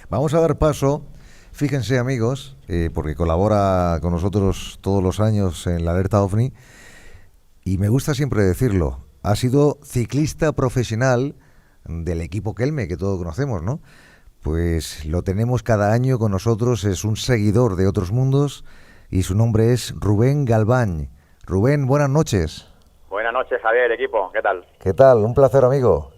Vamos a dar paso, fíjense amigos, porque colabora con nosotros todos los años en la Alerta OVNI, y me gusta siempre decirlo, ha sido ciclista profesional del equipo Kelme, que todos conocemos, ¿no? Pues lo tenemos cada año con nosotros, es un seguidor de Otros Mundos y su nombre es Rubén Galván. Rubén, buenas noches. Buenas noches, Javier, equipo, ¿qué tal? ¿Qué tal? Un placer, amigo.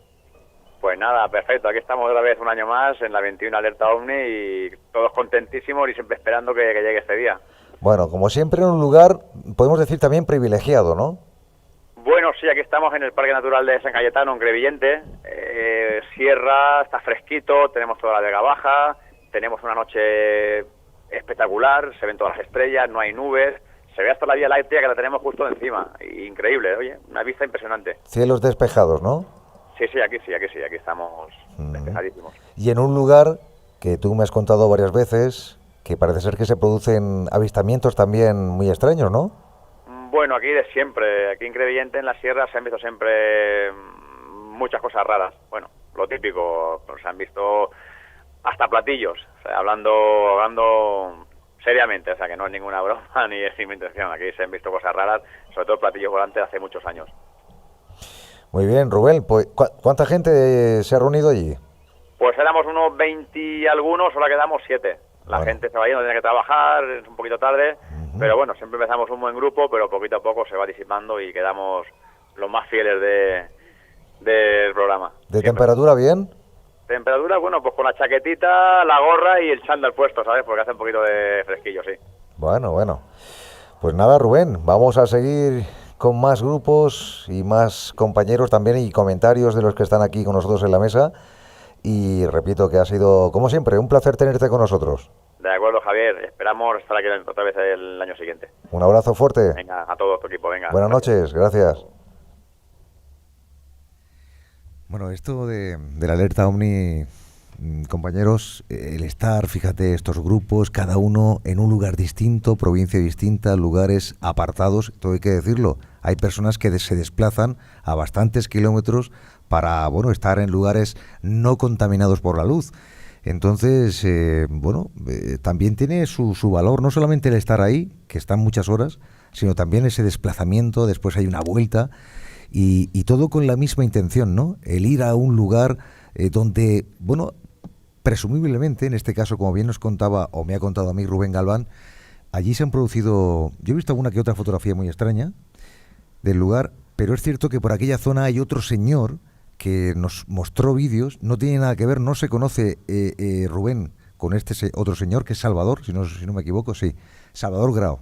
Pues nada, perfecto, aquí estamos otra vez un año más en la 21 Alerta OVNI y todos contentísimos y siempre esperando que llegue este día. Bueno, como siempre en un lugar, podemos decir también privilegiado, ¿no? Bueno, sí, aquí estamos en el Parque Natural de San Cayetano, en Crevillente. Sierra, está fresquito, tenemos toda la Vega Baja, tenemos una noche espectacular, se ven todas las estrellas, no hay nubes, se ve hasta la Vía Láctea que la tenemos justo encima. Increíble, oye, una vista impresionante. Cielos despejados, ¿no? Sí, aquí estamos despejadísimos. Y en un lugar que tú me has contado varias veces, que parece ser que se producen avistamientos también muy extraños, ¿no? Bueno, aquí de siempre, aquí en Crevillente, en la sierra, se han visto siempre muchas cosas raras. Bueno, lo típico, pues, se han visto hasta platillos, o sea, hablando seriamente, o sea, que no es ninguna broma ni es mi intención. Aquí se han visto cosas raras, sobre todo platillos volantes hace muchos años. Muy bien, Rubén, pues, ¿cuánta gente se ha reunido allí? Pues éramos unos 20 y algunos, ahora quedamos 7. La gente se va yendo, tiene que trabajar, es un poquito tarde, pero bueno, siempre empezamos un buen grupo, pero poquito a poco se va disipando y quedamos los más fieles del programa. ¿De temperatura bien? Temperatura, bueno, pues con la chaquetita, la gorra y el chándal puesto, ¿sabes? Porque hace un poquito de fresquillo, sí. Bueno. Pues nada, Rubén, vamos a seguir con más grupos y más compañeros también y comentarios de los que están aquí con nosotros en la mesa. Y repito que ha sido, como siempre, un placer tenerte con nosotros. De acuerdo, Javier. Esperamos estar aquí otra vez el año siguiente. Un abrazo fuerte. Venga, a todo tu equipo, venga. Buenas noches, gracias. Bueno, esto de la Alerta OVNI, compañeros, el estar, fíjate, estos grupos, cada uno en un lugar distinto, provincia distinta, lugares apartados, todo hay que decirlo. Hay personas que se desplazan a bastantes kilómetros para, bueno, estar en lugares no contaminados por la luz. Entonces, también tiene su valor, no solamente el estar ahí, que están muchas horas, sino también ese desplazamiento, después hay una vuelta, y todo con la misma intención, ¿no? El ir a un lugar donde, bueno, presumiblemente, en este caso, como bien nos contaba, o me ha contado a mí Rubén Galván, allí se han producido, yo he visto alguna que otra fotografía muy extraña del lugar, pero es cierto que por aquella zona hay otro señor que nos mostró vídeos, no tiene nada que ver, no se conoce Rubén con este otro señor que es Salvador, si no me equivoco, sí, Salvador Grau.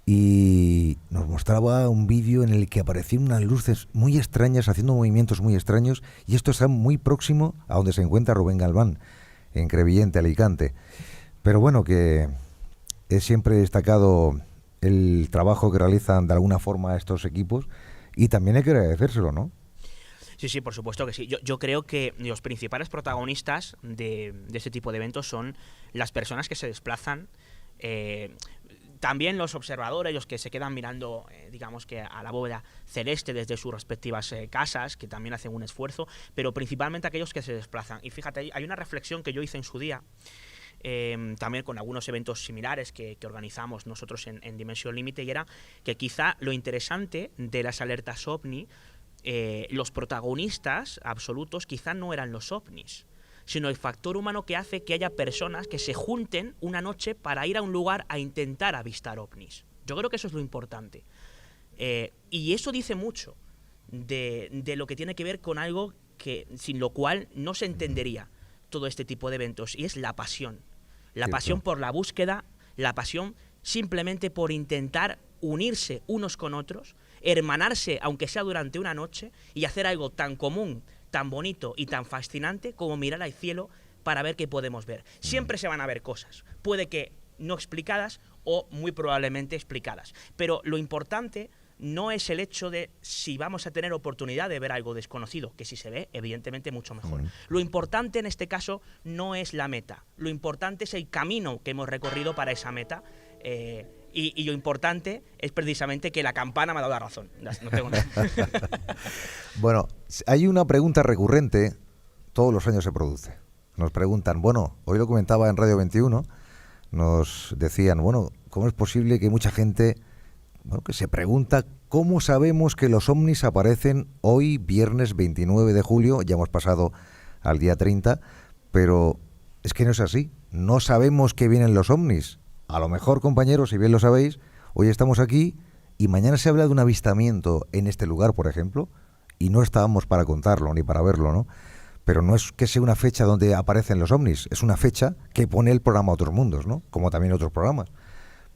Y nos mostraba un vídeo en el que aparecían unas luces muy extrañas, haciendo movimientos muy extraños, y esto está muy próximo a donde se encuentra Rubén Galván, en Crevillente, Alicante. Pero bueno, que es siempre destacado el trabajo que realizan de alguna forma estos equipos, y también hay que agradecérselo, ¿no? Sí, por supuesto que sí. Yo creo que los principales protagonistas de este tipo de eventos son las personas que se desplazan, también los observadores, los que se quedan mirando, digamos que a la bóveda celeste desde sus respectivas casas, que también hacen un esfuerzo, pero principalmente aquellos que se desplazan. Y fíjate, hay una reflexión que yo hice en su día, también con algunos eventos similares que organizamos nosotros en Dimensión Límite, y era que quizá lo interesante de las alertas OVNI, los protagonistas absolutos quizá no eran los ovnis, sino el factor humano que hace que haya personas que se junten una noche para ir a un lugar a intentar avistar ovnis. Yo creo que eso es lo importante. Y eso dice mucho de lo que tiene que ver con algo que sin lo cual no se entendería todo este tipo de eventos, y es la pasión. La pasión por la búsqueda, la pasión simplemente por intentar unirse unos con otros, hermanarse, aunque sea durante una noche, y hacer algo tan común, tan bonito y tan fascinante como mirar al cielo para ver qué podemos ver. Siempre se van a ver cosas, puede que no explicadas o muy probablemente explicadas, pero lo importante no es el hecho de si vamos a tener oportunidad de ver algo desconocido, que si se ve, evidentemente mucho mejor. Lo importante en este caso no es la meta, lo importante es el camino que hemos recorrido para esa meta, y lo importante es precisamente que la campana me ha dado la razón. No tengo nada. Bueno, hay una pregunta recurrente, todos los años se produce. nos preguntan, bueno, hoy lo comentaba en Radio 21, nos decían, bueno, ¿cómo es posible que mucha gente, bueno, que se pregunta cómo sabemos que los ovnis aparecen hoy, viernes 29 de julio, ya hemos pasado al día 30, pero es que no es así, no sabemos que vienen los ovnis. A lo mejor, compañeros, si bien lo sabéis, hoy estamos aquí y mañana se habla de un avistamiento en este lugar, por ejemplo, y no estábamos para contarlo ni para verlo, ¿no? Pero no es que sea una fecha donde aparecen los ovnis, es una fecha que pone el programa Otros Mundos, ¿no? Como también otros programas.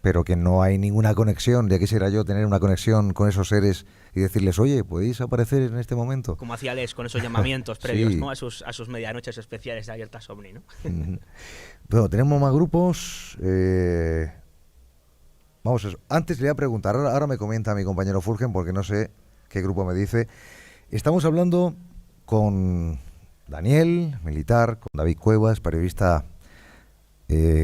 Pero que no hay ninguna conexión. Ya quisiera yo tener una conexión con esos seres y decirles, oye, ¿podéis aparecer en este momento? Como hacía Les con esos llamamientos previos, Sí. ¿no? A sus medianoches especiales de Alertas OVNI, ¿no? Bueno, tenemos más grupos. Vamos, antes le voy a preguntar, ahora me comenta mi compañero Fulgen, porque no sé qué grupo me dice. Estamos hablando con Daniel, militar, con David Cuevas, periodista,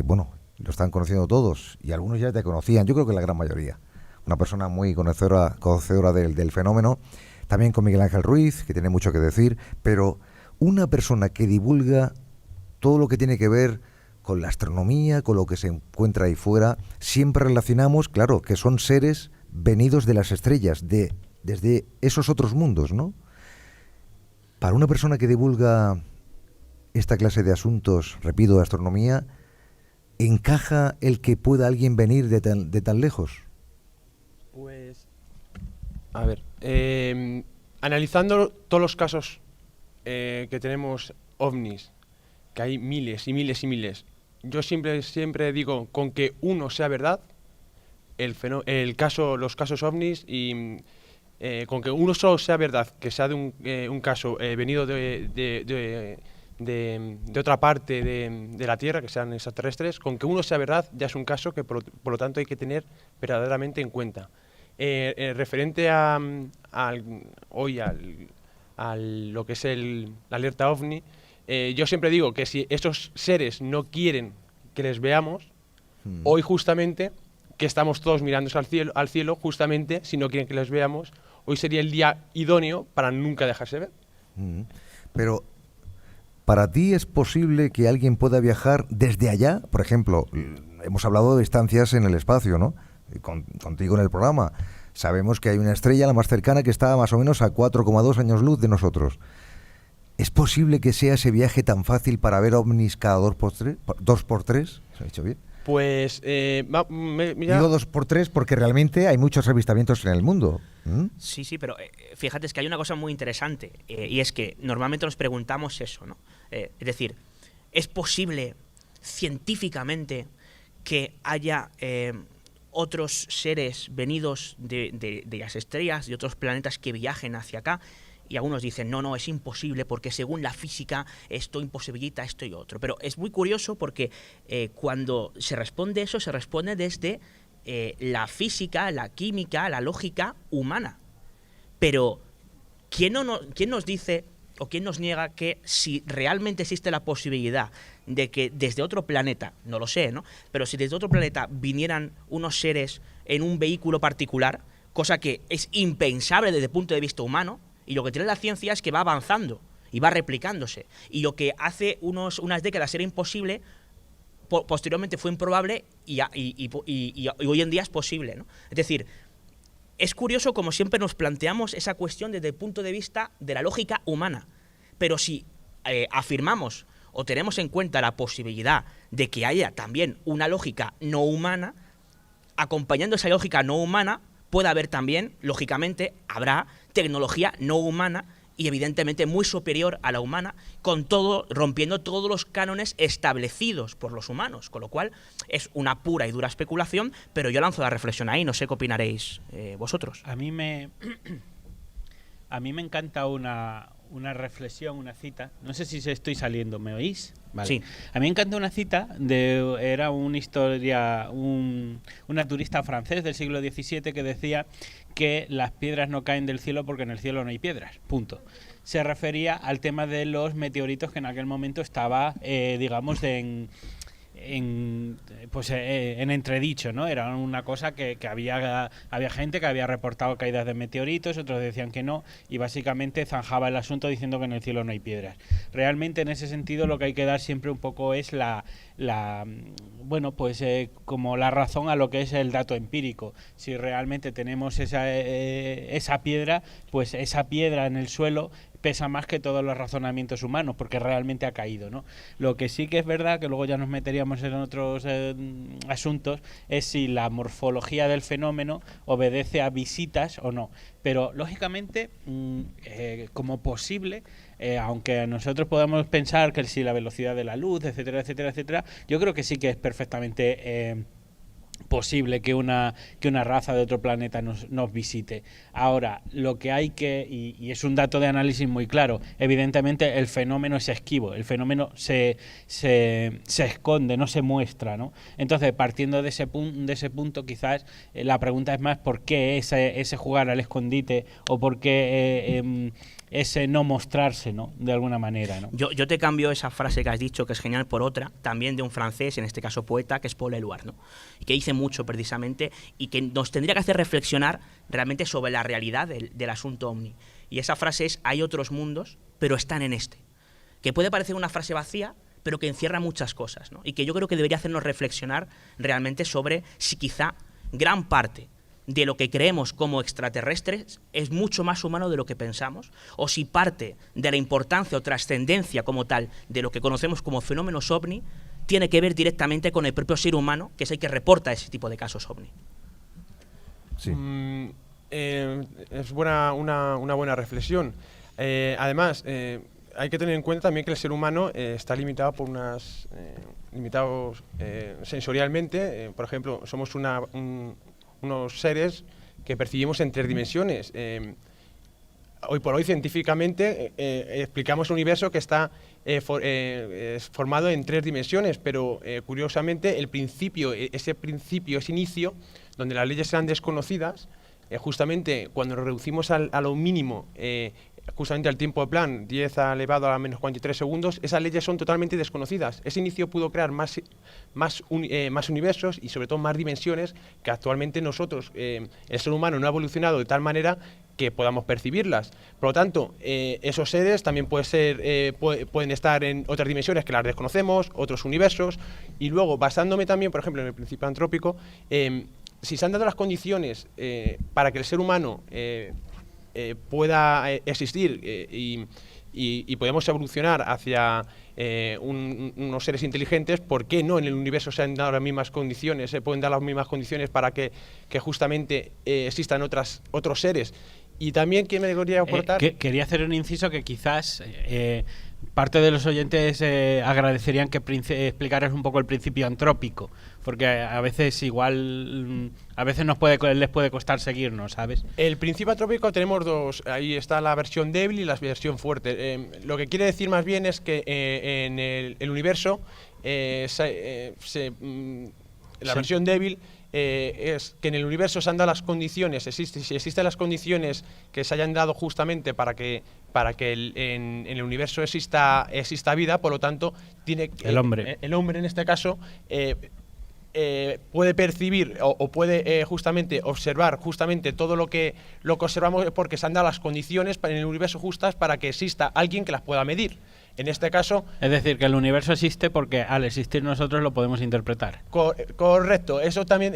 bueno, lo están conociendo todos y algunos ya te conocían, yo creo que la gran mayoría. Una persona muy conocedora del fenómeno. También con Miguel Ángel Ruiz, que tiene mucho que decir, pero una persona que divulga todo lo que tiene que ver con la astronomía, con lo que se encuentra ahí fuera. Siempre relacionamos, claro, que son seres venidos de las estrellas, desde esos otros mundos, ¿no? Para una persona que divulga esta clase de asuntos, repito, de astronomía, ¿encaja el que pueda alguien venir de tan lejos? Pues, a ver, analizando todos los casos que tenemos ovnis, que hay miles y miles y miles, yo siempre digo, con que uno sea verdad, los casos ovnis, y con que uno solo sea verdad, que sea de un caso venido de otra parte de la Tierra, que sean extraterrestres, con que uno sea verdad ya es un caso que por lo tanto hay que tener verdaderamente en cuenta. Referente a lo que es la alerta OVNI, yo siempre digo que si esos seres no quieren que les veamos, hoy justamente, que estamos todos mirándose al cielo, justamente, si no quieren que les veamos, hoy sería el día idóneo para nunca dejarse ver. Pero, ¿para ti es posible que alguien pueda viajar desde allá? Por ejemplo, hemos hablado de distancias en el espacio, ¿no? Contigo en el programa. Sabemos que hay una estrella, la más cercana, que está más o menos a 4,2 años luz de nosotros. ¿Es posible que sea ese viaje tan fácil para ver ovnis cada 2x3? ¿Se ha dicho bien? Pues, mira... Digo 2x3 porque realmente hay muchos avistamientos en el mundo. Sí, pero fíjate, es que hay una cosa muy interesante, y es que normalmente nos preguntamos eso, ¿no? Es decir, ¿es posible científicamente que haya otros seres venidos de las estrellas, de otros planetas que viajen hacia acá? Y algunos dicen, no, es imposible porque según la física esto imposibilita esto y otro. Pero es muy curioso porque cuando se responde eso, se responde desde la física, la química, la lógica humana. Pero ¿quién nos dice o quién nos niega que si realmente existe la posibilidad de que desde otro planeta, no lo sé, ¿no? Pero si desde otro planeta vinieran unos seres en un vehículo particular, cosa que es impensable desde el punto de vista humano, y lo que tiene la ciencia es que va avanzando y va replicándose. Y lo que hace unas décadas era imposible, posteriormente fue improbable y hoy en día es posible, ¿no? Es decir, es curioso como siempre nos planteamos esa cuestión desde el punto de vista de la lógica humana. Pero si afirmamos o tenemos en cuenta la posibilidad de que haya también una lógica no humana, acompañando esa lógica no humana, puede haber también, lógicamente, habrá tecnología no humana y evidentemente muy superior a la humana, con todo, rompiendo todos los cánones establecidos por los humanos, con lo cual es una pura y dura especulación, pero yo lanzo la reflexión ahí, no sé qué opinaréis vosotros. A mí me encanta una reflexión, una cita. No sé si estoy saliendo, ¿me oís? Vale. Sí. A mí me encanta una cita era una historia, un naturista francés del siglo XVII que decía que las piedras no caen del cielo porque en el cielo no hay piedras, punto. Se refería al tema de los meteoritos que en aquel momento estaba, digamos, en en entredicho, ¿no? Era una cosa que había gente que había reportado caídas de meteoritos, otros decían que no, y básicamente zanjaba el asunto diciendo que en el cielo no hay piedras. Realmente, en ese sentido, lo que hay que dar siempre un poco es como la razón a lo que es el dato empírico. Si realmente tenemos esa piedra, pues esa piedra en el suelo pesa más que todos los razonamientos humanos, porque realmente ha caído, ¿no? Lo que sí que es verdad, que luego ya nos meteríamos en otros asuntos, es si la morfología del fenómeno obedece a visitas o no. Pero, lógicamente, como posible, aunque nosotros podamos pensar que si la velocidad de la luz, etcétera, etcétera, etcétera, yo creo que sí que es perfectamente posible que una raza de otro planeta nos visite. Ahora, lo que hay y es un dato de análisis muy claro, evidentemente el fenómeno es esquivo, el fenómeno se esconde, no se muestra, ¿no? Entonces, partiendo de ese punto, quizás la pregunta es más por qué ese jugar al escondite, o por qué ese no mostrarse, ¿no? De alguna manera, ¿no? Yo te cambio esa frase que has dicho, que es genial, por otra, también de un francés, en este caso poeta, que es Paul Éluard, ¿no? Y que dice mucho precisamente, y que nos tendría que hacer reflexionar realmente sobre la realidad del asunto ovni. Y esa frase es: hay otros mundos, pero están en este. Que puede parecer una frase vacía, pero que encierra muchas cosas, ¿no? Y que yo creo que debería hacernos reflexionar realmente sobre si quizá gran parte de lo que creemos como extraterrestres es mucho más humano de lo que pensamos, o si parte de la importancia o trascendencia como tal de lo que conocemos como fenómenos ovni tiene que ver directamente con el propio ser humano, que es el que reporta ese tipo de casos ovni. Sí. Es una buena reflexión. Además, hay que tener en cuenta también que el ser humano está limitado por limitados sensorialmente. Por ejemplo, somos unos seres que percibimos en 3 dimensiones. Hoy por hoy, científicamente, explicamos un universo que está formado en 3 dimensiones, pero curiosamente ese inicio, donde las leyes eran desconocidas, justamente cuando nos reducimos a lo mínimo, justamente al tiempo de Planck, 10 elevado a menos 43 segundos, esas leyes son totalmente desconocidas. Ese inicio pudo crear más universos y sobre todo más dimensiones que actualmente nosotros, el ser humano, no ha evolucionado de tal manera que podamos percibirlas. Por lo tanto, esos seres también pueden estar en otras dimensiones que las desconocemos, otros universos, y luego, basándome también, por ejemplo, en el principio antrópico, si se han dado las condiciones para que el ser humano pueda existir y podemos evolucionar hacia unos seres inteligentes, ¿por qué no en el universo se han dado las mismas condiciones, se pueden dar las mismas condiciones para que justamente existan otros seres? Y también, ¿qué me quería aportar? Quería hacer un inciso que quizás parte de los oyentes agradecerían que explicaras un poco el principio antrópico, porque a veces les puede costar seguirnos, ¿sabes? El principio antrópico tenemos 2, ahí está la versión débil y la versión fuerte. Lo que quiere decir más bien es que en el universo la versión débil es que en el universo se han dado las condiciones, si existen las condiciones que se hayan dado justamente para que en el universo exista vida, por lo tanto el hombre en este caso puede percibir o puede justamente observar justamente todo lo que observamos, porque se han dado las condiciones en el universo justas para que exista alguien que las pueda medir. En este caso... Es decir, que el universo existe porque al existir nosotros lo podemos interpretar. Correcto. Eso también,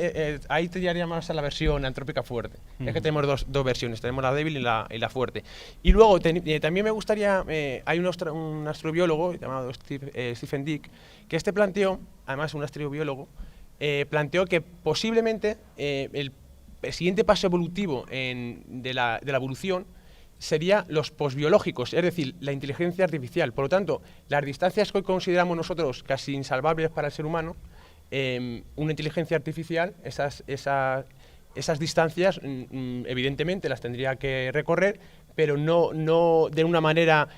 ahí te llevaría más a la versión antrópica fuerte. Es que tenemos dos versiones, tenemos la débil y la fuerte. Y luego también me gustaría, hay un astrobiólogo llamado Stephen Dick, que planteó, además un astrobiólogo, planteó que posiblemente el siguiente paso evolutivo de la evolución sería los posbiológicos, es decir, la inteligencia artificial. Por lo tanto, las distancias que hoy consideramos nosotros casi insalvables para el ser humano, una inteligencia artificial, esas distancias evidentemente las tendría que recorrer, pero no de una manera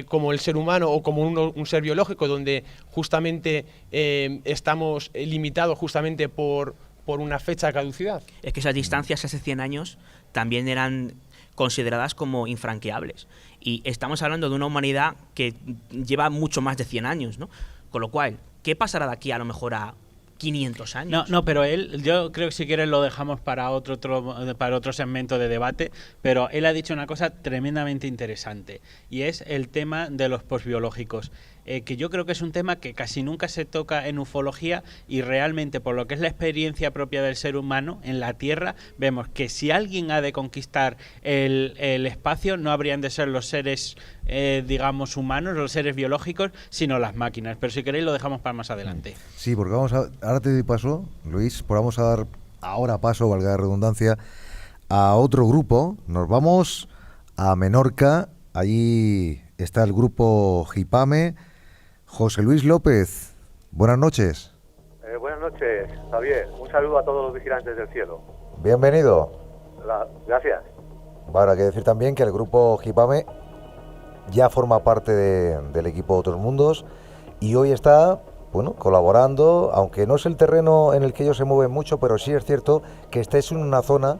como el ser humano o como un ser biológico, donde justamente estamos limitados justamente por una fecha de caducidad. Es que esas distancias hace 100 años también eran consideradas como infranqueables. Y estamos hablando de una humanidad que lleva mucho más de 100 años, ¿no? Con lo cual, ¿qué pasará de aquí a lo mejor a 500 años? No, pero yo creo que si quieres lo dejamos para otro segmento de debate, pero él ha dicho una cosa tremendamente interesante, y es el tema de los posbiológicos, que yo creo que es un tema que casi nunca se toca en ufología, y realmente por lo que es la experiencia propia del ser humano en la Tierra, vemos que si alguien ha de conquistar el espacio, no habrían de ser los seres digamos humanos, los seres biológicos, sino las máquinas. Pero si queréis lo dejamos para más adelante. Sí, porque ahora te doy paso, Luis, pues vamos a dar ahora paso, valga la redundancia, a otro grupo. Nos vamos a Menorca, allí está el grupo Gipame. José Luis López, buenas noches. Buenas noches, Javier. Un saludo a todos los vigilantes del cielo. Bienvenido. Gracias. Bueno, hay que decir también que el grupo Gipame ya forma parte del equipo Otros Mundos y hoy está, bueno, colaborando, aunque no es el terreno en el que ellos se mueven mucho, pero sí es cierto que estáis en una zona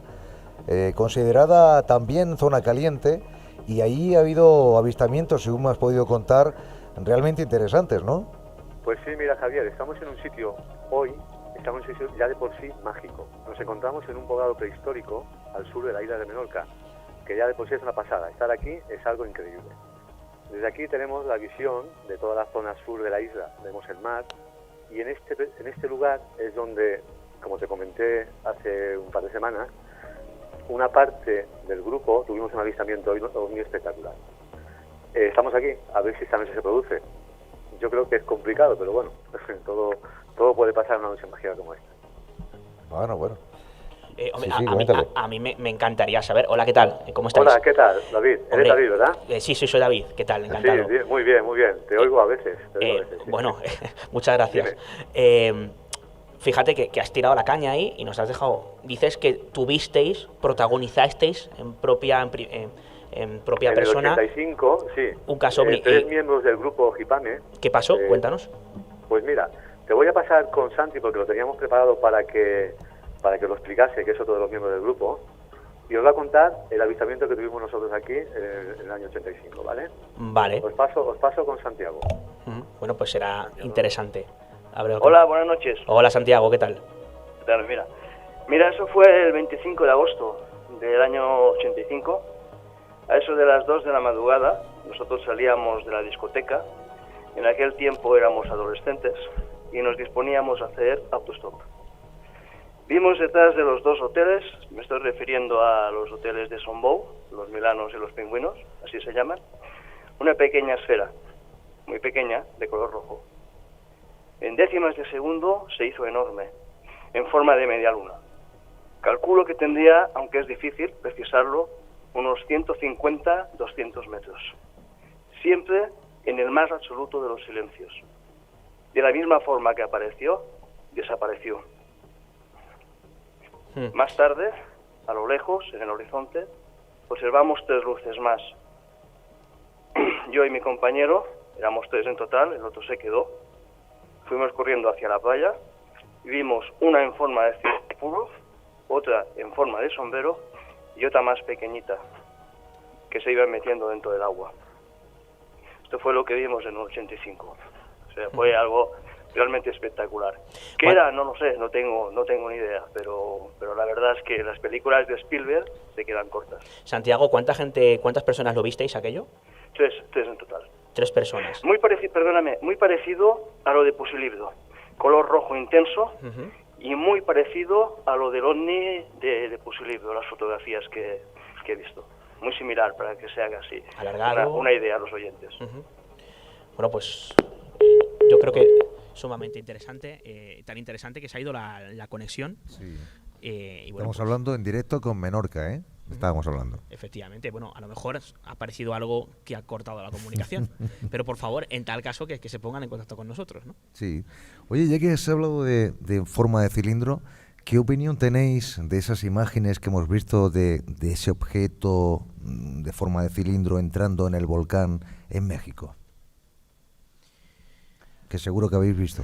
considerada también zona caliente, y ahí ha habido avistamientos, según me has podido contar, realmente interesantes, ¿no? Pues sí, mira, Javier, estamos en un sitio ya de por sí mágico. Nos encontramos en un poblado prehistórico al sur de la isla de Menorca, que ya de por sí es una pasada. Estar aquí es algo increíble. Desde aquí tenemos la visión de toda la zona sur de la isla, vemos el mar, y en este lugar es donde, como te comenté hace un par de semanas, una parte del grupo tuvimos un avistamiento muy espectacular. Estamos aquí a ver si esta noche se produce. Yo creo que es complicado, pero bueno, todo puede pasar en una noche mágica como esta. Bueno. Hombre, Sí, a mí me encantaría saber. Hola, ¿qué tal? ¿Cómo estáis? Hola, ¿qué tal, David? Hombre, ¿Eres David, verdad? Sí, soy David. ¿Qué tal? Encantado. Sí, muy bien. Te oigo a veces. Sí. Bueno, muchas gracias. Fíjate que has tirado la caña ahí y nos has dejado. Dices que protagonizasteis en propia persona. En el 85, sí. Un caso ovni. 3 miembros del grupo Gipame. ¿Qué pasó? Cuéntanos. Pues mira, te voy a pasar con Santi porque lo teníamos preparado para que lo explicase, que es otro de los miembros del grupo, y os va a contar el avistamiento que tuvimos nosotros aquí en el año 85, ¿vale? Vale. Os paso con Santiago. Bueno, pues será interesante. Hola, buenas noches. Hola, Santiago, ¿qué tal? Claro, mira, eso fue el 25 de agosto del año 85. A eso de las 2 de la madrugada, nosotros salíamos de la discoteca. En aquel tiempo éramos adolescentes y nos disponíamos a hacer autostop. Vimos detrás de los 2 hoteles, me estoy refiriendo a los hoteles de Sombou, los Milanos y los Pingüinos, así se llaman, una pequeña esfera, muy pequeña, de color rojo. En décimas de segundo se hizo enorme, en forma de media luna. Calculo que tendría, aunque es difícil precisarlo, unos 150-200 metros. Siempre en el más absoluto de los silencios. De la misma forma que apareció, desapareció. Más tarde, a lo lejos, en el horizonte, observamos 3 luces más. Yo y mi compañero, éramos 3 en total, el otro se quedó. Fuimos corriendo hacia la playa y vimos una en forma de círculo, otra en forma de sombrero y otra más pequeñita, que se iba metiendo dentro del agua. Esto fue lo que vimos en el 85. O sea, fue algo realmente espectacular. ¿Qué era? No lo sé, no tengo ni idea, pero la verdad es que las películas de Spielberg se quedan cortas. Santiago, ¿cuántas personas lo visteis aquello? 3 en total. 3 personas. Muy parecido a lo de Pusilibdo. Color rojo intenso y muy parecido a lo del ovni de Pusilibdo, las fotografías que he visto. Muy similar, para que se haga así alargado. Una idea a los oyentes. Bueno, pues yo creo que sumamente interesante, tan interesante que se ha ido la conexión. Sí. Y bueno, Estamos hablando en directo con Menorca, ¿eh? Estábamos hablando. Efectivamente, bueno, a lo mejor ha aparecido algo que ha cortado la comunicación, pero por favor, en tal caso, que se pongan en contacto con nosotros, ¿no? Sí. Oye, ya que has hablado de forma de cilindro, ¿qué opinión tenéis de esas imágenes que hemos visto de ese objeto de forma de cilindro entrando en el volcán en México? Que seguro que habéis visto.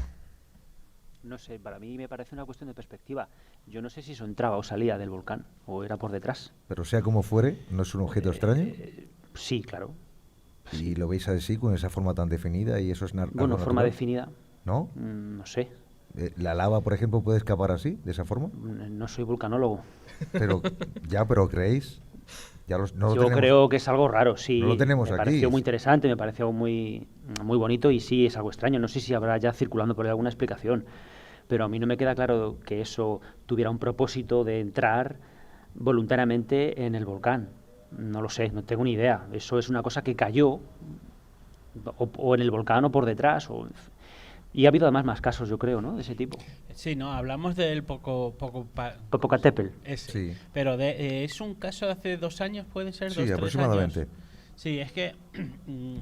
No sé, para mí me parece una cuestión de perspectiva. Yo no sé si eso entraba o salía del volcán o era por detrás. Pero sea como fuere, ¿no es un objeto extraño? Sí, claro. ¿Y lo veis así, con esa forma tan definida y eso es Bueno, forma definida. ¿No? No sé. ¿La lava, por ejemplo, puede escapar así, de esa forma? No soy vulcanólogo. Pero ¿creéis? No lo Yo tenemos. creo que es algo raro, sí. No lo tenemos me aquí. pareció muy interesante, me pareció muy bonito y sí, es algo extraño. No sé si habrá ya circulando por ahí alguna explicación, pero a mí no me queda claro que eso tuviera un propósito de entrar voluntariamente en el volcán. No lo sé, no tengo ni idea. Eso es una cosa que cayó o en el volcán o por detrás. Y ha habido además más casos, yo creo, ¿no? De ese tipo. Sí, no, hablamos del Popocatépetl. ese. Sí. Pero es un caso de hace 2 años, puede ser, Sí, 2, 3 aproximadamente. años. Sí, es que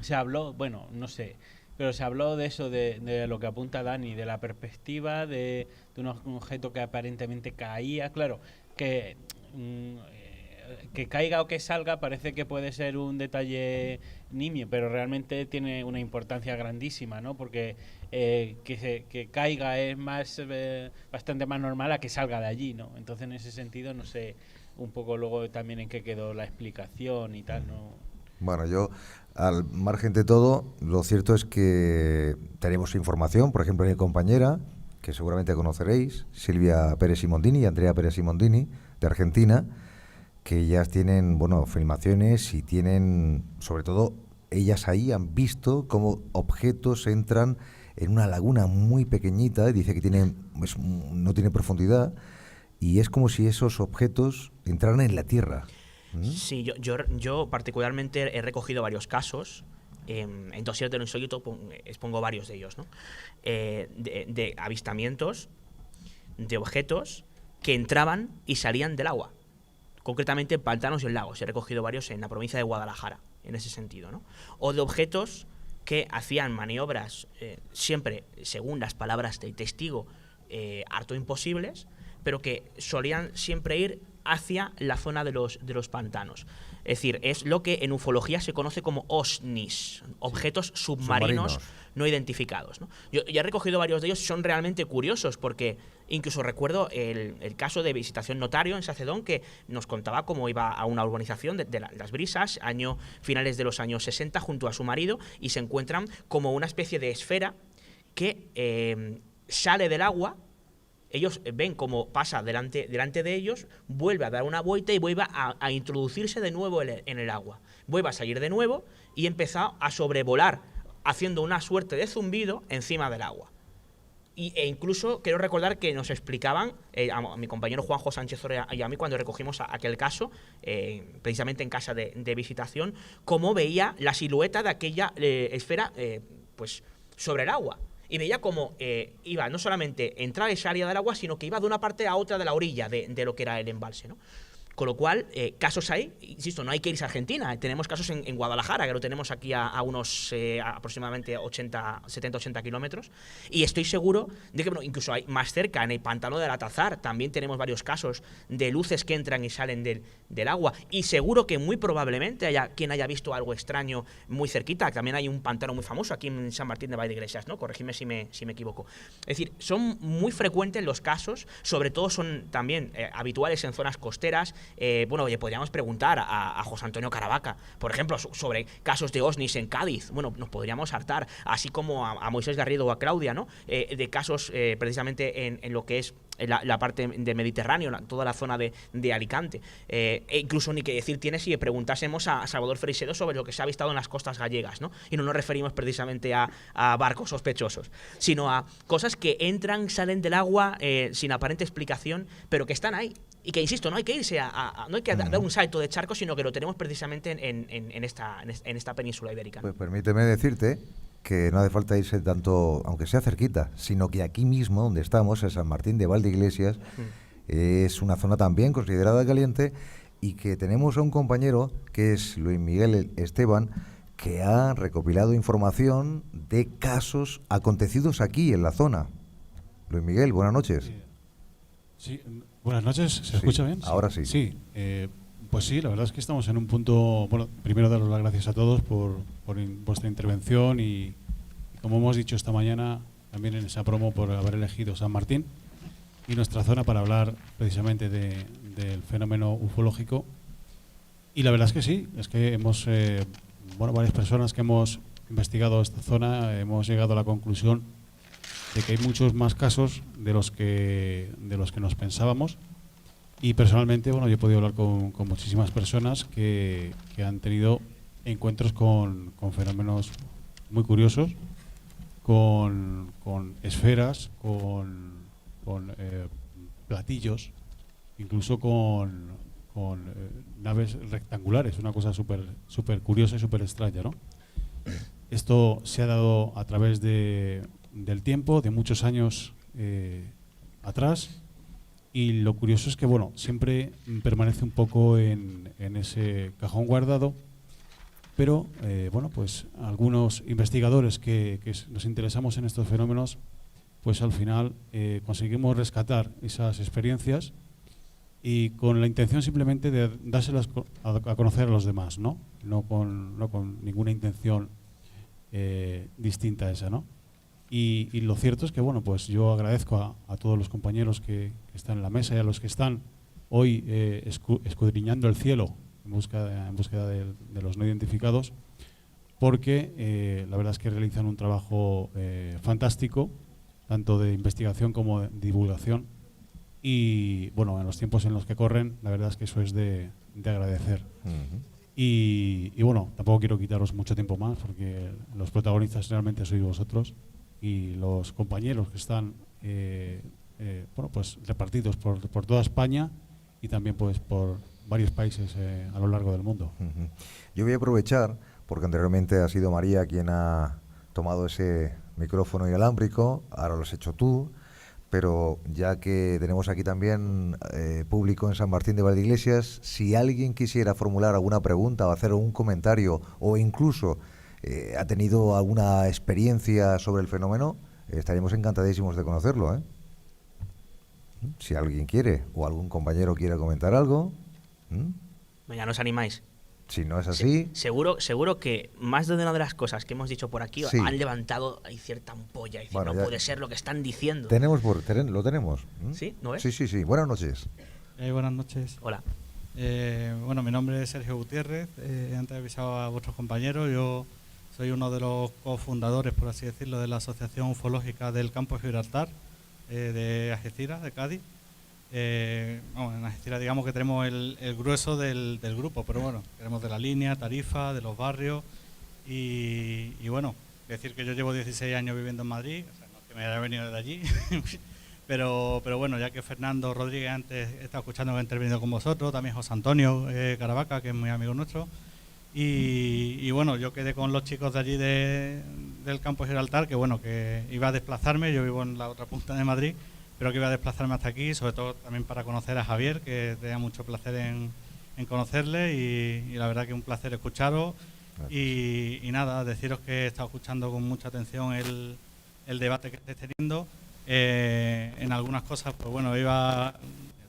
se habló, bueno, no sé, pero se habló de eso, de lo que apunta Dani, de la perspectiva de un objeto que aparentemente caía. Claro, que caiga o que salga parece que puede ser un detalle nimio, pero realmente tiene una importancia grandísima, ¿no? Porque que caiga es bastante más normal a que salga de allí, ¿no? Entonces, en ese sentido, no sé un poco luego también en qué quedó la explicación y tal, ¿no? Bueno, yo, al margen de todo, lo cierto es que tenemos información, por ejemplo, mi compañera, que seguramente conoceréis, Silvia Pérez Simondini y Andrea Pérez Simondini, de Argentina, que ellas tienen, filmaciones y tienen, sobre todo, ellas ahí han visto cómo objetos entran en una laguna muy pequeñita, y dice que no tiene profundidad, y es como si esos objetos entraran en la Tierra. Sí, yo particularmente he recogido varios casos. En Dossier de lo Insólito expongo varios de ellos, ¿no? De avistamientos de objetos que entraban y salían del agua. Concretamente en pantanos y en lagos. He recogido varios en la provincia de Guadalajara, en ese sentido, ¿no? O de objetos que hacían maniobras, siempre, según las palabras del testigo, harto imposibles, pero que solían siempre ir hacia la zona de los pantanos. Es decir, es lo que en ufología se conoce como OSNIs, objetos submarinos no identificados, ¿no? Yo he recogido varios de ellos, son realmente curiosos, porque incluso recuerdo el caso de Visitación Notario en Sacedón, que nos contaba cómo iba a una urbanización de Las Brisas, finales de los años 60, junto a su marido, y se encuentran como una especie de esfera que sale del agua. Ellos ven cómo pasa delante de ellos, vuelve a dar una vuelta y vuelve a introducirse de nuevo en el agua. Vuelve a salir de nuevo y empieza a sobrevolar, haciendo una suerte de zumbido encima del agua. E incluso quiero recordar que nos explicaban a mi compañero Juanjo Sánchez Orea y a mí, cuando recogimos aquel caso, precisamente en casa de visitación, cómo veía la silueta de aquella esfera pues sobre el agua. Y veía cómo iba no solamente entraba y salía del agua, sino que iba de una parte a otra de la orilla de lo que era el embalse, ¿no? Con lo cual, casos hay, insisto, no hay que irse a Argentina. Tenemos casos en Guadalajara, que lo tenemos aquí a unos aproximadamente 70-80 kilómetros. Y estoy seguro de que, incluso hay más cerca, en el pantano del Atazar, también tenemos varios casos de luces que entran y salen del agua. Y seguro que muy probablemente haya quien haya visto algo extraño muy cerquita. También hay un pantano muy famoso aquí en San Martín de Valdeiglesias, ¿no? Corregidme si me equivoco. Es decir, son muy frecuentes los casos, sobre todo son también habituales en zonas costeras. Podríamos preguntar a José Antonio Caravaca, por ejemplo, sobre casos de OSNIs en Cádiz. Bueno, nos podríamos hartar, así como a Moisés Garrido o a Claudia, ¿no? De casos precisamente en lo que es la parte del Mediterráneo, toda la zona de Alicante. Incluso ni que decir tiene si preguntásemos a Salvador Freixedo sobre lo que se ha avistado en las costas gallegas, ¿no? Y no nos referimos precisamente a barcos sospechosos, sino a cosas que entran, salen del agua sin aparente explicación, pero que están ahí. Y que, insisto, no hay que irse no hay que dar un salto de charco, sino que lo tenemos precisamente en esta península ibérica. Pues permíteme decirte que no hace falta irse tanto, aunque sea cerquita, sino que aquí mismo, donde estamos, en San Martín de Valdeiglesias, es una zona también considerada caliente, y que tenemos a un compañero, que es Luis Miguel Esteban, que ha recopilado información de casos acontecidos aquí en la zona. Luis Miguel, buenas noches. Sí, buenas noches. ¿Se escucha bien? Ahora sí. Sí, pues sí, la verdad es que estamos en un punto. Bueno, primero daros las gracias a todos por vuestra intervención y, como hemos dicho esta mañana, también en esa promo, por haber elegido San Martín y nuestra zona para hablar precisamente del fenómeno ufológico. Y la verdad es que sí, es que hemos, varias personas que hemos investigado esta zona hemos llegado a la conclusión de que hay muchos más casos de los que nos pensábamos. Y personalmente, bueno, yo he podido hablar con muchísimas personas que han tenido encuentros con fenómenos muy curiosos, con esferas, con platillos, incluso con naves rectangulares, una cosa súper curiosa y súper extraña, ¿no? Esto se ha dado a través del tiempo, de muchos años atrás, y lo curioso es que, bueno, siempre permanece un poco en ese cajón guardado, pero, bueno, pues algunos investigadores que nos interesamos en estos fenómenos, pues al final conseguimos rescatar esas experiencias y con la intención simplemente de dárselas a conocer a los demás, ¿no? No con ninguna intención distinta a esa, ¿no? Y lo cierto es que, bueno, pues yo agradezco a todos los compañeros que están en la mesa y a los que están hoy escudriñando el cielo en búsqueda de los no identificados, porque la verdad es que realizan un trabajo fantástico, tanto de investigación como de divulgación. Y bueno, en los tiempos en los que corren, la verdad es que eso es de agradecer. Y bueno, tampoco quiero quitaros mucho tiempo más, porque los protagonistas realmente sois vosotros y los compañeros que están bueno, pues repartidos por toda España y también pues por varios países a lo largo del mundo. Yo voy a aprovechar, porque anteriormente ha sido María quien ha tomado ese micrófono inalámbrico, ahora lo has hecho tú, pero ya que tenemos aquí también público en San Martín de Valdeiglesias, si alguien quisiera formular alguna pregunta o hacer un comentario o incluso ha tenido alguna experiencia sobre el fenómeno, estaríamos encantadísimos de conocerlo, ¿eh? Si alguien quiere o algún compañero quiere comentar algo. Ya nos animáis. Si no es así... Seguro que más de una de las cosas que hemos dicho por aquí sí. Han levantado hay cierta ampolla y dicen, bueno, no puede ser lo que están diciendo. Lo tenemos. ¿Sí? ¿No ves? Sí. Buenas noches. Buenas noches. Hola. Bueno, mi nombre es Sergio Gutiérrez. Antes he avisado a vuestros compañeros. Yo soy uno de los cofundadores, por así decirlo, de la Asociación Ufológica del Campo de Gibraltar, de Algeciras, de Cádiz. Bueno, en Algeciras digamos que tenemos el grueso del grupo, pero bueno, tenemos de la línea, Tarifa, de los barrios y bueno, decir que yo llevo 16 años viviendo en Madrid, o sea, no es que me haya venido de allí, pero bueno, ya que Fernando Rodríguez antes estaba escuchando que ha intervenido con vosotros, también José Antonio Caravaca, que es muy amigo nuestro, y bueno, yo quedé con los chicos de allí del campo de Gibraltar, que bueno, que iba a desplazarme, yo vivo en la otra punta de Madrid, pero que iba a desplazarme hasta aquí, sobre todo también para conocer a Javier, que tenía mucho placer en conocerle y la verdad que un placer escucharos y nada, deciros que he estado escuchando con mucha atención el debate que estáis teniendo. En algunas cosas, pues bueno, iba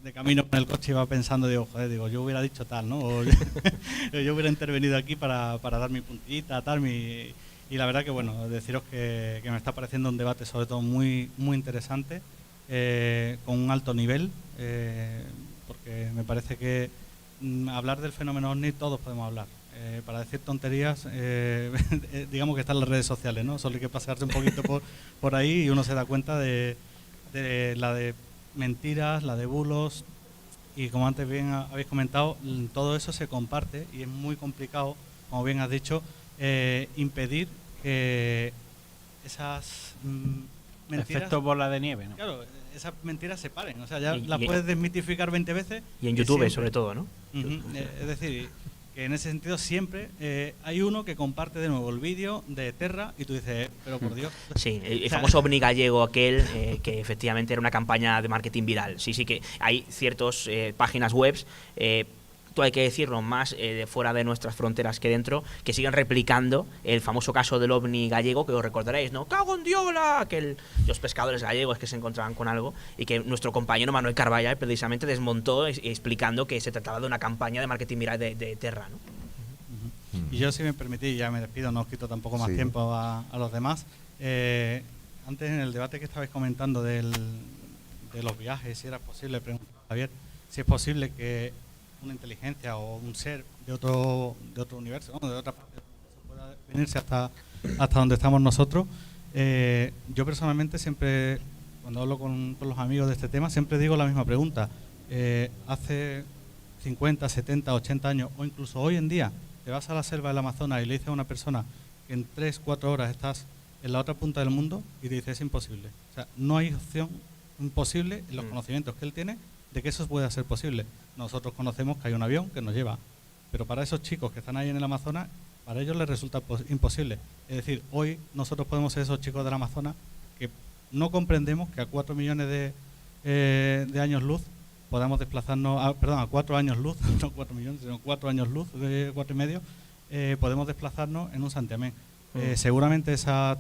de camino con el coche, iba pensando, digo, yo hubiera dicho tal, ¿no? O yo hubiera intervenido aquí para dar mi puntillita, tal, y la verdad que bueno, deciros que me está pareciendo un debate sobre todo muy, muy interesante. Con un alto nivel, porque me parece que hablar del fenómeno OVNI todos podemos hablar. Para decir tonterías, digamos que están las redes sociales, ¿no? Solo hay que pasarse un poquito por ahí y uno se da cuenta de la de mentiras, la de bulos, y como antes bien habéis comentado, todo eso se comparte y es muy complicado, como bien has dicho, impedir que esas mentiras... Efecto bola de nieve, ¿no? Claro, esas mentiras se paren, o sea, ya las puedes desmitificar 20 veces. Y en YouTube sobre todo, ¿no? Es decir, que en ese sentido siempre hay uno que comparte de nuevo el vídeo de Terra y tú dices, pero por Dios. Sí, el famoso OVNI gallego aquel, que efectivamente era una campaña de marketing viral. Sí que hay ciertas páginas web, tú hay que decirlo, más de fuera de nuestras fronteras que dentro, que siguen replicando el famoso caso del OVNI gallego, que os recordaréis, ¿no? ¡Cago en Diola! Que los pescadores gallegos que se encontraban con algo y que nuestro compañero Manuel Carballal precisamente desmontó explicando que se trataba de una campaña de marketing viral de Terra, ¿no? Y yo, si me permitís, ya me despido, no os quito tampoco más tiempo a los demás. Antes, en el debate que estabais comentando de los viajes, si era posible, preguntar a Javier, si es posible que una inteligencia o un ser de otro universo, ¿no? De otra parte, pueda venirse hasta donde estamos nosotros. Yo personalmente siempre, cuando hablo con los amigos de este tema, siempre digo la misma pregunta. Hace 50, 70, 80 años o incluso hoy en día, te vas a la selva del Amazonas y le dices a una persona que en 3, 4 horas estás en la otra punta del mundo y te dice es imposible. O sea, no hay opción imposible en los conocimientos que él tiene de que eso pueda ser posible. Nosotros conocemos que hay un avión que nos lleva, pero para esos chicos que están ahí en el Amazonas, para ellos les resulta imposible. Es decir, hoy nosotros podemos ser esos chicos del Amazonas que no comprendemos que a 4 millones de años luz podamos desplazarnos, a 4 años luz, no 4 millones, sino 4 años luz, 4 y medio, podemos desplazarnos en un santiamén. Seguramente esa,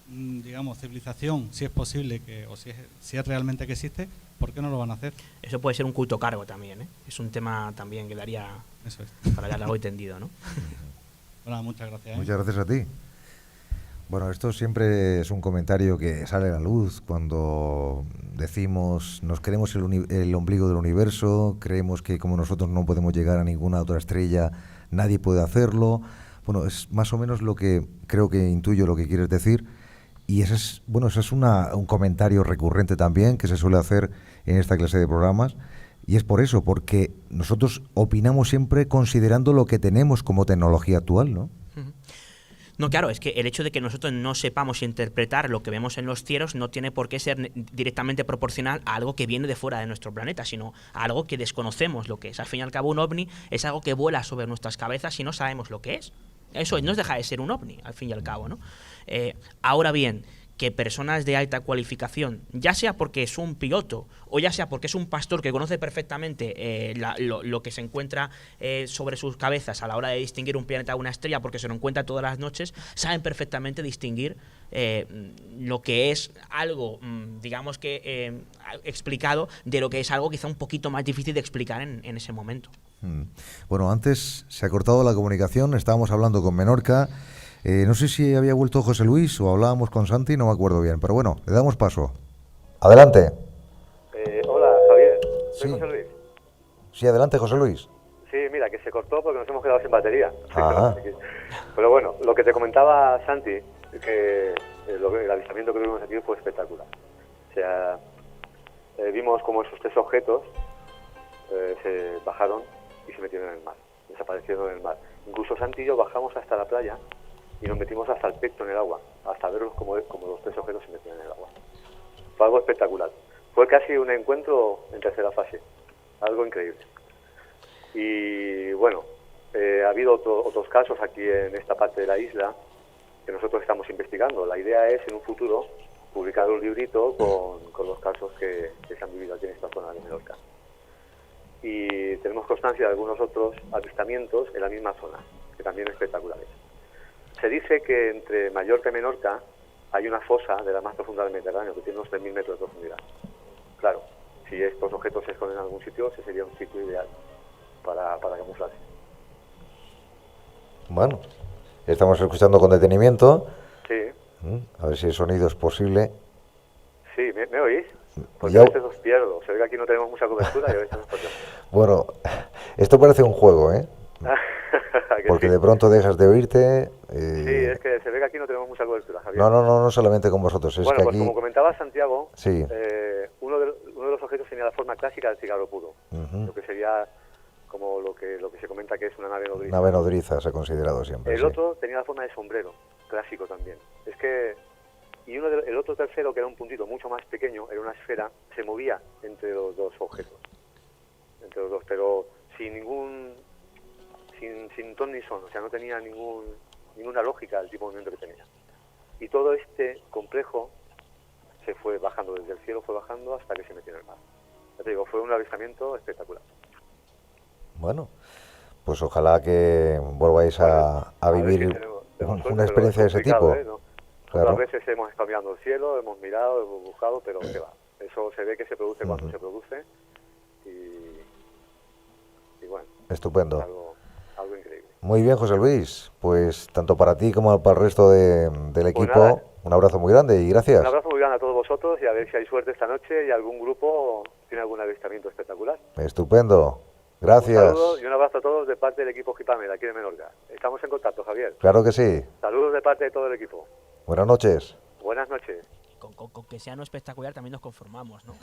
digamos, civilización, si es posible, o si es realmente que existe, ¿por qué no lo van a hacer? Eso puede ser un culto cargo también, ¿eh? Es un tema también que daría para largo y tendido, ¿no? Bueno, muchas gracias. Muchas gracias a ti. Bueno, esto siempre es un comentario que sale a la luz cuando decimos nos creemos el ombligo del universo, creemos que como nosotros no podemos llegar a ninguna otra estrella, nadie puede hacerlo. Bueno, es más o menos lo que creo que intuyo lo que quieres decir. Y ese es un comentario recurrente también que se suele hacer en esta clase de programas. Y es por eso, porque nosotros opinamos siempre considerando lo que tenemos como tecnología actual, ¿no? No, claro, es que el hecho de que nosotros no sepamos interpretar lo que vemos en los cielos no tiene por qué ser directamente proporcional a algo que viene de fuera de nuestro planeta, sino a algo que desconocemos lo que es. Al fin y al cabo, un ovni es algo que vuela sobre nuestras cabezas y no sabemos lo que es. Eso no deja de ser un ovni, al fin y al cabo, ¿no? Ahora bien, que personas de alta cualificación, ya sea porque es un piloto o ya sea porque es un pastor que conoce perfectamente lo que se encuentra sobre sus cabezas a la hora de distinguir un planeta de una estrella porque se lo encuentra todas las noches, saben perfectamente distinguir lo que es algo, digamos que explicado, de lo que es algo quizá un poquito más difícil de explicar en ese momento. Bueno, antes se ha cortado la comunicación, estábamos hablando con Menorca. No sé si había vuelto José Luis o hablábamos con Santi, no me acuerdo bien, pero bueno, le damos paso. Adelante. Hola, Javier. Soy Sí. José Luis. Sí, adelante, José Luis. Sí, mira, que se cortó porque nos hemos quedado sin batería. Ajá. Pero bueno, lo que te comentaba Santi, que el avistamiento que tuvimos aquí fue espectacular. O sea, vimos como esos 3 objetos se bajaron y se metieron en el mar, desaparecieron en el mar. Incluso Santi y yo bajamos hasta la playa y nos metimos hasta el pecho en el agua, hasta verlos como los 3 objetos se metían en el agua. Fue algo espectacular. Fue casi un encuentro en tercera fase, algo increíble. Y bueno, ha habido otros casos aquí en esta parte de la isla que nosotros estamos investigando. La idea es en un futuro publicar un librito con los casos que se han vivido aquí en esta zona de Menorca. Y tenemos constancia de algunos otros avistamientos en la misma zona, que también espectaculares. Se dice que entre Mallorca y Menorca hay una fosa de la más profunda del Mediterráneo, que tiene unos 3.000 metros de profundidad. Claro, si estos objetos se esconden en algún sitio, ese sería un sitio ideal para camuflarse. Bueno, estamos escuchando con detenimiento. Sí. A ver si el sonido es posible. Sí, ¿me oís? Porque Yo- a veces os pierdo. Se ve que aquí no tenemos mucha cobertura y a veces nos perdemos. Bueno, esto parece un juego, ¿eh? ¿Que Porque sí? de pronto dejas de oírte. Sí, es que se ve que aquí no tenemos mucha cobertura, Javier. No solamente con vosotros, es Bueno, que pues aquí... como comentaba Santiago, Sí. uno de los objetos tenía la forma clásica del cigarro puro, Ujú. lo que sería como lo que se comenta que es una nave nodriza. Nave nodriza se ha considerado siempre. El sí. otro tenía la forma de sombrero, clásico también. Es que el otro tercero, que era un puntito mucho más pequeño, era una esfera, se movía entre los dos objetos, entre los dos, pero sin ton ni son, o sea, no tenía ninguna lógica el tipo de movimiento que tenía. Y todo este complejo se fue bajando desde el cielo, fue bajando hasta que se metió en el mar. Ya te digo, fue un avistamiento espectacular. Bueno, pues ojalá que volváis a ver si vivir tenemos suerte, una experiencia de pero ese es complicado, tipo. ¿eh? ¿No? Claro. Otras veces hemos estado mirando el cielo, hemos mirado, hemos buscado, pero ¿qué va? Eso se ve que se produce cuando se produce y bueno, Estupendo. algo increíble. Muy bien, José Luis. Pues tanto para ti como para el resto del equipo, nada. un abrazo muy grande y gracias. Un abrazo muy grande a todos vosotros y a ver si hay suerte esta noche y algún grupo tiene algún avistamiento espectacular. Estupendo. Un Gracias. saludo y un abrazo a todos de parte del equipo Gipamed aquí de Menorca. Estamos en contacto, Javier. Claro que sí. Saludos de parte de todo el equipo. Buenas noches. Buenas noches. Con que sea no espectacular también nos conformamos, ¿no?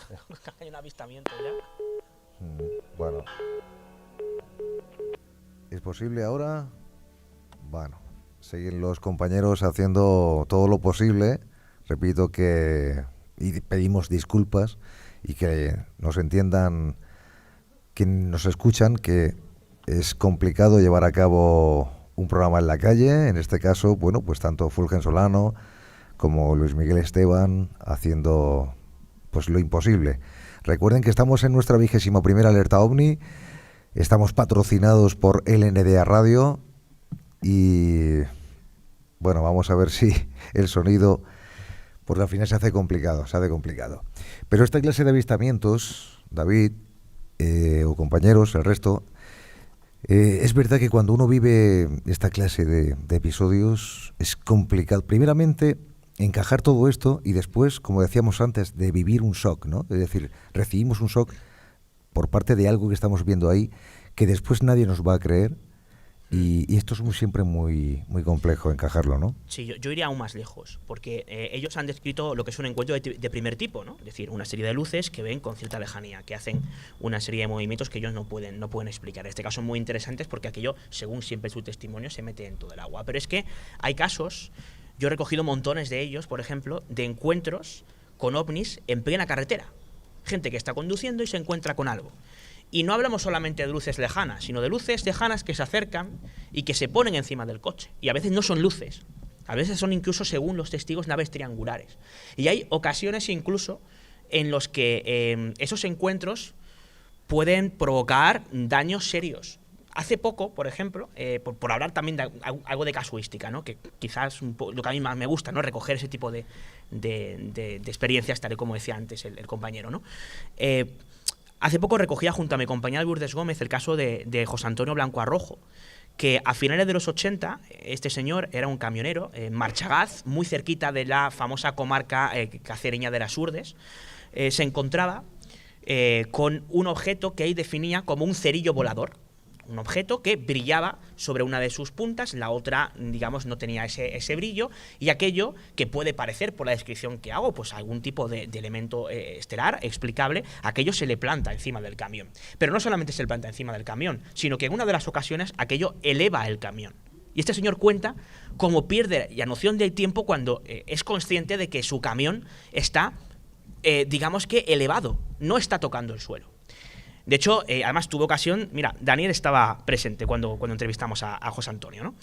Hay un avistamiento ya. Bueno. ¿Es posible ahora? Bueno, siguen los compañeros haciendo todo lo posible. Repito que y pedimos disculpas y que nos entiendan quienes nos escuchan que es complicado llevar a cabo un programa en la calle. En este caso, bueno, pues tanto Fulgen Solano como Luis Miguel Esteban haciendo pues lo imposible. Recuerden que estamos en nuestra 21ª Alerta OVNI. Estamos patrocinados por LNDA Radio y bueno, vamos a ver si el sonido pues al final se hace complicado. Pero esta clase de avistamientos, David o compañeros, el resto, es verdad que cuando uno vive esta clase de episodios es complicado. Primeramente, encajar todo esto y después, como decíamos antes, de vivir un shock, ¿no? Es decir, recibimos un shock por parte de algo que estamos viendo ahí que después nadie nos va a creer y esto es siempre muy complejo encajarlo, ¿no? Sí, yo iría aún más lejos, porque ellos han descrito lo que es un encuentro de primer tipo, ¿no? Es decir, una serie de luces que ven con cierta lejanía, que hacen una serie de movimientos que ellos no pueden explicar. En este caso son muy interesantes porque aquello, según siempre su testimonio, se mete en todo el agua. Pero es que hay casos, yo he recogido montones de ellos, por ejemplo, de encuentros con ovnis en plena carretera. Gente que está conduciendo y se encuentra con algo. Y no hablamos solamente de luces lejanas, sino de luces lejanas que se acercan y que se ponen encima del coche. Y a veces no son luces, a veces son incluso, según los testigos, naves triangulares. Y hay ocasiones incluso en los que esos encuentros pueden provocar daños serios. Hace poco, por ejemplo, por hablar también de algo de casuística, ¿no? Que quizás lo que a mí más me gusta, ¿no? Recoger ese tipo de experiencias, tal y como decía antes el compañero, ¿no? Hace poco recogía junto a mi compañera Lourdes Gómez el caso de José Antonio Blanco Arrojo, que a finales de los 80, este señor era un camionero en Marchagaz, muy cerquita de la famosa comarca cacereña de las Urdes. Se encontraba con un objeto que ahí definía como un cerillo volador. Un objeto que brillaba sobre una de sus puntas, la otra, digamos, no tenía ese brillo, y aquello que puede parecer, por la descripción que hago, pues algún tipo de elemento estelar explicable, aquello se le planta encima del camión. Pero no solamente se le planta encima del camión, sino que en una de las ocasiones aquello eleva el camión. Y este señor cuenta cómo pierde la noción del tiempo cuando es consciente de que su camión está, digamos que elevado, no está tocando el suelo. De hecho, además tuve ocasión, mira, Daniel estaba presente cuando entrevistamos a José Antonio, ¿no?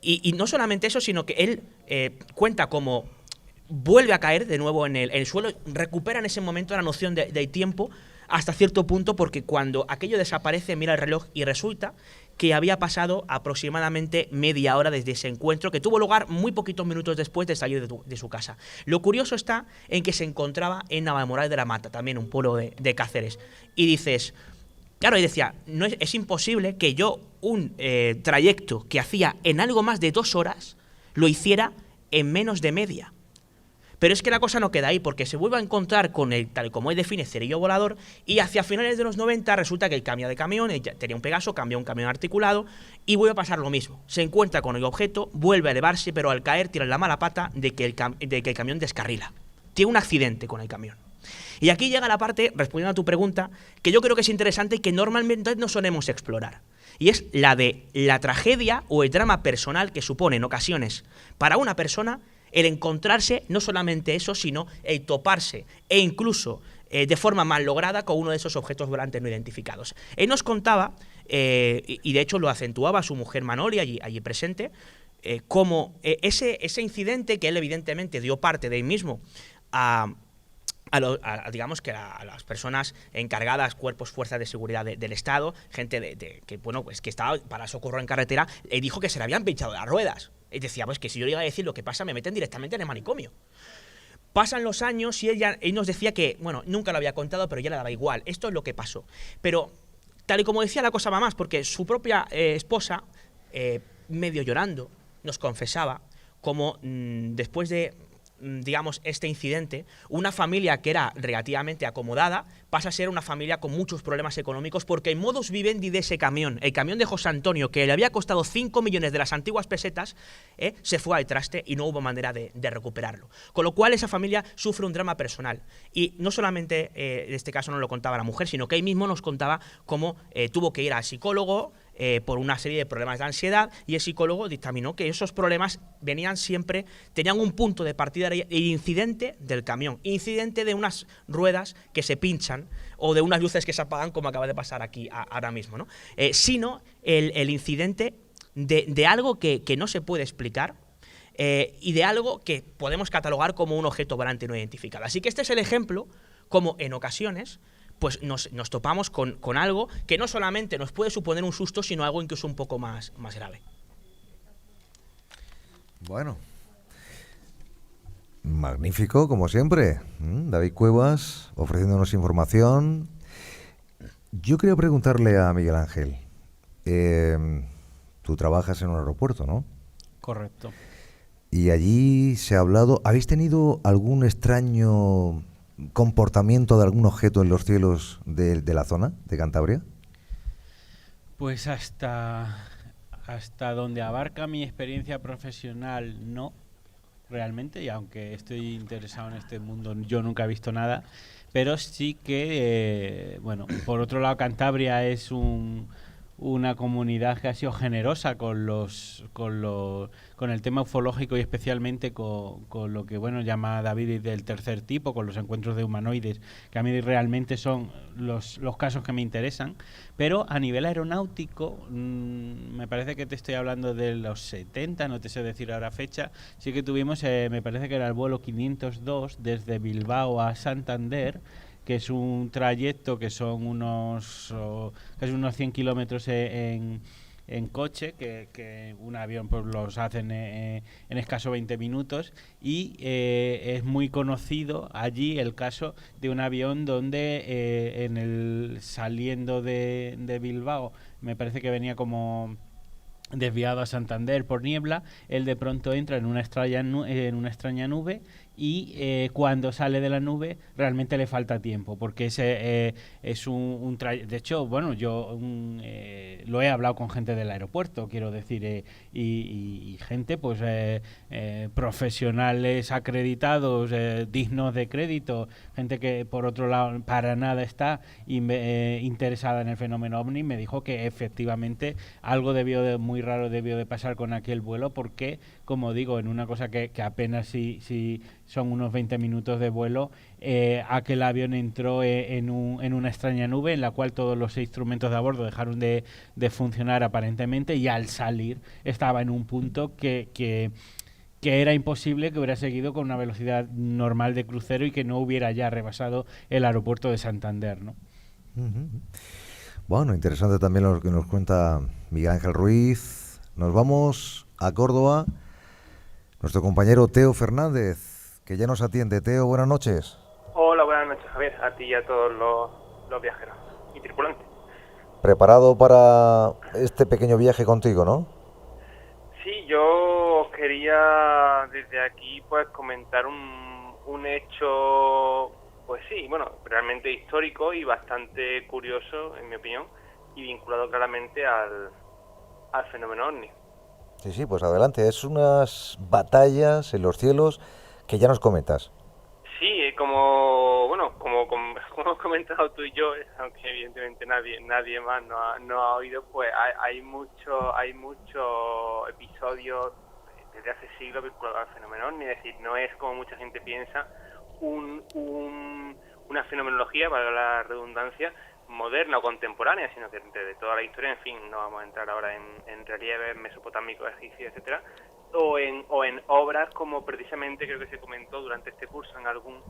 Y no solamente eso, sino que él cuenta cómo vuelve a caer de nuevo en el suelo, recupera en ese momento la noción del tiempo hasta cierto punto, porque cuando aquello desaparece mira el reloj y resulta que había pasado aproximadamente media hora desde ese encuentro, que tuvo lugar muy poquitos minutos después de salir de su casa. Lo curioso está en que se encontraba en Navamoral de la Mata, también un pueblo de Cáceres. Y dices, claro, y decía, no es imposible que yo un trayecto que hacía en algo más de 2 horas lo hiciera en menos de media. Pero es que la cosa no queda ahí, porque se vuelve a encontrar con el, tal como él define, cerillo volador, y hacia finales de los 90 resulta que él cambia de camión, él tenía un Pegaso, cambia a un camión articulado, y vuelve a pasar lo mismo. Se encuentra con el objeto, vuelve a elevarse, pero al caer tira la mala pata de que el camión descarrila. Tiene un accidente con el camión. Y aquí llega la parte, respondiendo a tu pregunta, que yo creo que es interesante y que normalmente no solemos explorar. Y es la de la tragedia o el drama personal que supone en ocasiones para una persona el encontrarse, no solamente eso, sino el toparse e incluso de forma mal lograda con uno de esos objetos volantes no identificados. Él nos contaba, y de hecho lo acentuaba su mujer Manoli allí presente, cómo ese incidente que él evidentemente dio parte de él mismo digamos que a las personas encargadas, cuerpos, fuerzas de seguridad del Estado, gente que bueno, pues que estaba para socorro en carretera, dijo que se le habían pinchado las ruedas. Y decía, pues que si yo le iba a decir lo que pasa, me meten directamente en el manicomio. Pasan los años y él nos decía que, bueno, nunca lo había contado, pero ya le daba igual. Esto es lo que pasó. Pero, tal y como decía, la cosa va más, porque su propia esposa, medio llorando, nos confesaba como después de digamos, este incidente, una familia que era relativamente acomodada pasa a ser una familia con muchos problemas económicos porque el modus vivendi de ese camión, el camión de José Antonio, que le había costado 5 millones de las antiguas pesetas, se fue al traste y no hubo manera de recuperarlo. Con lo cual esa familia sufre un drama personal. Y no solamente, en este caso no lo contaba la mujer, sino que él mismo nos contaba cómo tuvo que ir al psicólogo por una serie de problemas de ansiedad, y el psicólogo dictaminó que esos problemas venían siempre, tenían un punto de partida, el incidente del camión, incidente de unas ruedas que se pinchan o de unas luces que se apagan, como acaba de pasar aquí ahora mismo, ¿no? Sino el incidente de algo que no se puede explicar, y de algo que podemos catalogar como un objeto volante no identificado. Así que este es el ejemplo como en ocasiones pues nos topamos con algo que no solamente nos puede suponer un susto, sino algo incluso un poco más grave. Bueno, magnífico, como siempre. David Cuevas ofreciéndonos información. Yo quería preguntarle a Miguel Ángel, tú trabajas en un aeropuerto, ¿no? Correcto. Y allí se ha hablado, ¿habéis tenido algún extraño comportamiento de algún objeto en los cielos de la zona de Cantabria? Pues hasta donde abarca mi experiencia profesional, no, realmente, y aunque estoy interesado en este mundo, yo nunca he visto nada, pero sí que, bueno, por otro lado, Cantabria es una comunidad que ha sido generosa con el tema ufológico y especialmente con lo que llama David del tercer tipo, con los encuentros de humanoides, que a mí realmente son los casos que me interesan. Pero a nivel aeronáutico, me parece que te estoy hablando de los 70, no te sé decir ahora fecha, sí que tuvimos, me parece que era el vuelo 502 desde Bilbao a Santander, que es un trayecto que son casi unos 100 kilómetros en coche, que un avión pues los hacen en escaso 20 minutos, y es muy conocido allí el caso de un avión donde saliendo de Bilbao, me parece que venía como desviado a Santander por niebla, él de pronto entra en una extraña nube y cuando sale de la nube realmente le falta tiempo, porque ese es un de hecho, bueno, yo lo he hablado con gente del aeropuerto, quiero decir, y gente pues profesionales acreditados, dignos de crédito, gente que por otro lado para nada está interesada en el fenómeno OVNI, me dijo que efectivamente algo muy raro debió de pasar con aquel vuelo, porque, como digo, en una cosa que apenas si son unos 20 minutos de vuelo, aquel avión entró en una extraña nube en la cual todos los instrumentos de a bordo dejaron de funcionar aparentemente, y al salir estaba en un punto que era imposible que hubiera seguido con una velocidad normal de crucero y que no hubiera ya rebasado el aeropuerto de Santander, ¿no? Uh-huh. Bueno, interesante también lo que nos cuenta Miguel Ángel Ruiz. Nos vamos a Córdoba. Nuestro compañero Teo Fernández, que ya nos atiende. Teo, buenas noches. Hola, buenas noches, Javier. A ti y a todos los viajeros y tripulantes. ¿Preparado para este pequeño viaje contigo, no? Sí, yo quería desde aquí pues comentar un hecho, pues sí, bueno, realmente histórico y bastante curioso, en mi opinión, y vinculado claramente al fenómeno OVNI. Sí, pues adelante. Es unas batallas en los cielos que ya nos comentas. Sí, como hemos comentado tú y yo, aunque evidentemente nadie más no ha oído, pues hay muchos episodios desde hace siglos vinculados al fenómeno OVNI. Es decir, no es como mucha gente piensa una fenomenología, para la redundancia, moderna o contemporánea, sino que de toda la historia, en fin, no vamos a entrar ahora en relieves mesopotámicos, egipcios, etcétera, o en obras como precisamente creo que se comentó durante este curso en algún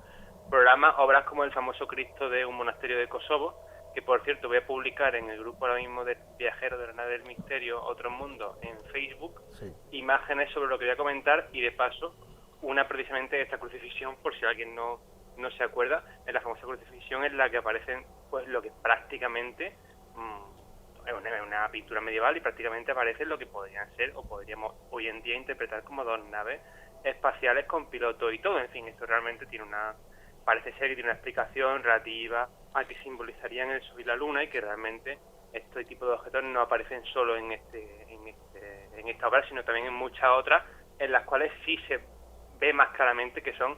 programa, obras como el famoso Cristo de un monasterio de Kosovo, que por cierto voy a publicar en el grupo ahora mismo de viajeros de la nave del misterio Otro Mundo en Facebook, sí, imágenes sobre lo que voy a comentar, y de paso una precisamente de esta crucifixión, por si alguien no se acuerda, en la famosa crucifixión en la que aparecen pues lo que prácticamente es una pintura medieval, y prácticamente aparecen lo que podrían ser o podríamos hoy en día interpretar como dos naves espaciales con piloto y todo. En fin, esto realmente parece ser que tiene una explicación relativa a que simbolizarían el Sol y la Luna, y que realmente este tipo de objetos no aparecen solo en esta obra, sino también en muchas otras, en las cuales sí se ve más claramente que son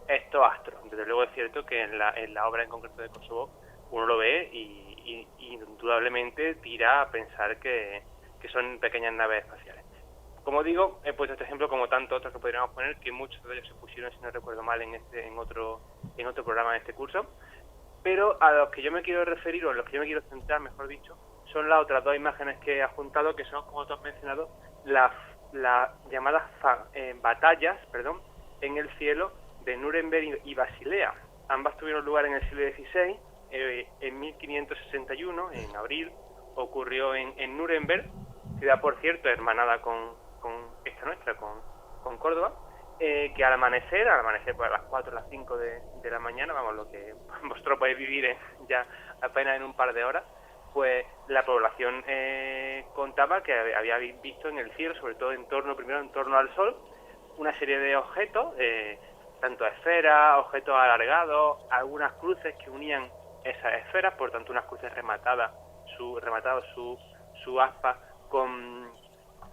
estos astros. Desde luego es cierto que en la obra en concreto de Kosovo uno lo ve y indudablemente tira a pensar que son pequeñas naves espaciales. Como digo, he puesto este ejemplo como tantos otros que podríamos poner, que muchos de ellos se pusieron, si no recuerdo mal, en otro programa de este curso. Pero a los que yo me quiero referir, o en los que yo me quiero centrar, mejor dicho, son las otras dos imágenes que he adjuntado, que son, como tú has mencionado, las llamadas batallas en el cielo de Nuremberg y Basilea. Ambas tuvieron lugar en el siglo XVI. En 1561, en abril, ocurrió en Nuremberg, ciudad, por cierto, hermanada con esta nuestra, con Córdoba, que al amanecer pues a las 4 o las 5 de la mañana, vamos, lo que vosotros podéis vivir ya apenas en un par de horas, pues la población contaba que había visto en el cielo, sobre todo en torno al Sol, una serie de objetos, tanto esferas, objetos alargados, algunas cruces que unían esas esferas, por tanto unas cruces rematadas su aspa con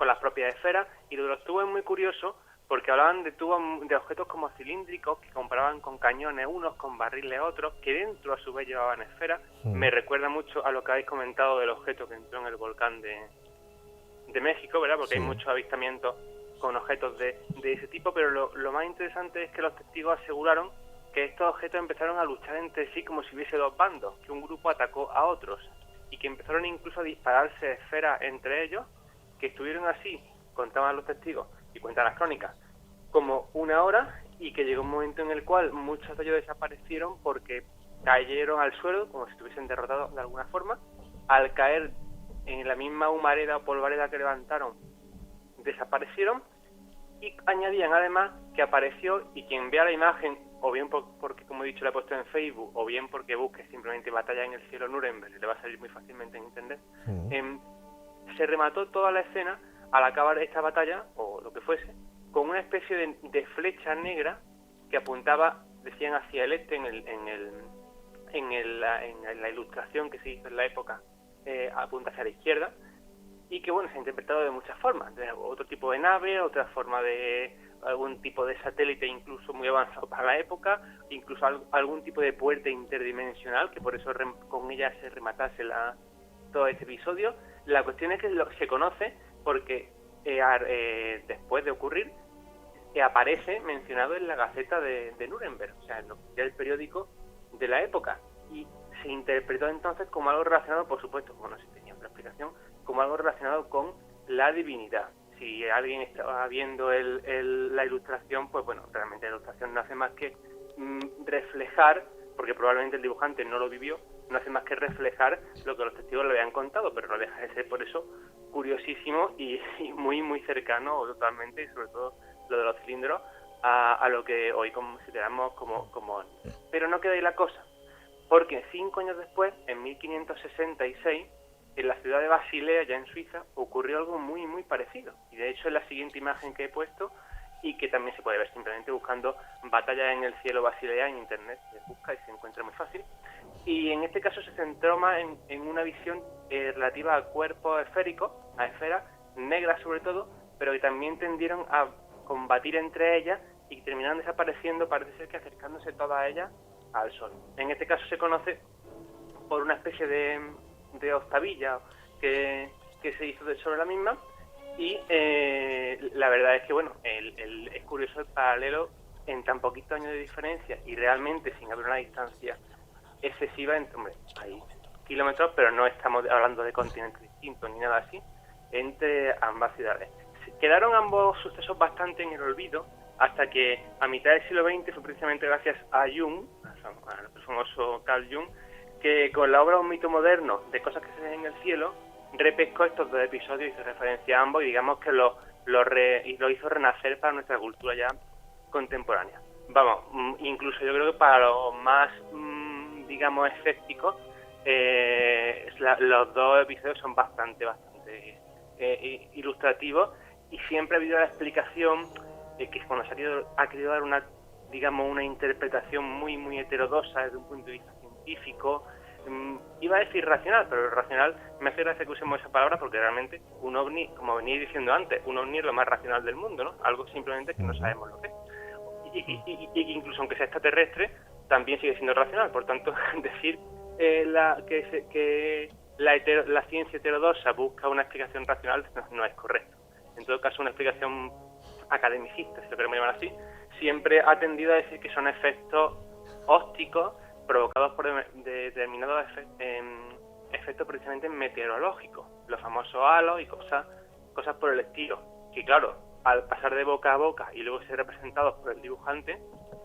las propias esferas. Y lo de los tubos es muy curioso, porque hablaban de objetos como cilíndricos que comparaban con cañones unos, con barriles otros, que dentro a su vez llevaban esferas. Me recuerda mucho a lo que habéis comentado del objeto que entró en el volcán de México, ¿verdad? Porque hay muchos avistamientos con objetos de ese tipo, pero lo más interesante es que los testigos aseguraron que estos objetos empezaron a luchar entre sí como si hubiese dos bandos, que un grupo atacó a otros, y que empezaron incluso a dispararse esferas entre ellos, que estuvieron así, contaban los testigos y cuentan las crónicas, como una hora, y que llegó un momento en el cual muchos de ellos desaparecieron porque cayeron al suelo, como si estuviesen derrotados de alguna forma. Al caer en la misma humareda o polvareda que levantaron, desaparecieron, y añadían además que apareció, y quien vea la imagen, o bien porque, como he dicho, la he puesto en Facebook, o bien porque busque simplemente batalla en el cielo Nuremberg, le va a salir muy fácilmente en internet, se remató toda la escena al acabar esta batalla, o lo que fuese, con una especie de flecha negra que apuntaba, decían, hacia el este en la ilustración que se hizo en la época, apunta hacia la izquierda, y que bueno, se ha interpretado de muchas formas, de otro tipo de nave, otra forma de algún tipo de satélite incluso muy avanzado para la época, incluso algún tipo de puerta interdimensional, que por eso con ella se rematase todo este episodio. La cuestión es que se conoce porque después de ocurrir aparece mencionado en la Gaceta de Nuremberg, o sea, en el periódico de la época, y se interpretó entonces como algo relacionado, por supuesto, como no se tenía otra explicación, como algo relacionado con la divinidad. Si alguien estaba viendo la ilustración, pues bueno, realmente la ilustración no hace más que reflejar, porque probablemente el dibujante no lo vivió, no hace más que reflejar lo que los testigos le habían contado, pero no deja de ser por eso curiosísimo y muy muy cercano totalmente, y sobre todo lo de los cilindros, a lo que hoy consideramos como. Pero no queda ahí la cosa, porque 5 años después, en 1566, en la ciudad de Basilea, ya en Suiza, ocurrió algo muy muy parecido, y de hecho es la siguiente imagen que he puesto, y que también se puede ver simplemente buscando Batalla en el cielo Basilea en internet, se busca y se encuentra muy fácil. Y en este caso se centró más en una visión relativa a cuerpos esféricos, a esferas negras sobre todo, pero que también tendieron a combatir entre ellas y terminaron desapareciendo, parece ser que acercándose todas ellas al Sol. En este caso se conoce por una especie de octavilla que se hizo sobre la misma, y la verdad es que bueno, es curioso el paralelo en tan poquitos años de diferencia, y realmente sin haber una distancia excesiva hombre, hay kilómetros, pero no estamos hablando de continentes distintos ni nada así, entre ambas ciudades. Quedaron ambos sucesos bastante en el olvido, hasta que a mitad del siglo XX fue precisamente gracias a Jung, al famoso Carl Jung, que con la obra Un mito moderno de cosas que se ven en el cielo, repescó estos dos episodios y hizo referencia a ambos, y digamos que lo hizo renacer para nuestra cultura ya contemporánea. Vamos, incluso yo creo que para los más, digamos, escépticos, los dos episodios son bastante ilustrativos, y siempre ha habido la explicación que cuando ha querido dar una, digamos, una interpretación muy, muy heterodoxa desde un punto de vista científico, iba a decir racional, pero racional me hace gracia que usemos esa palabra porque realmente un ovni, como venía diciendo antes, un ovni es lo más racional del mundo, ¿no? Algo simplemente que no sabemos lo que es. Y incluso aunque sea extraterrestre, también sigue siendo racional. Por tanto, decir que la ciencia heterodoxa busca una explicación racional no es correcto. En todo caso, una explicación academicista, si lo queremos llamar así, siempre ha tendido a decir que son efectos ópticos provocados por determinados efectos precisamente meteorológicos, los famosos halos y cosas por el estilo, que claro, al pasar de boca a boca y luego ser representados por el dibujante,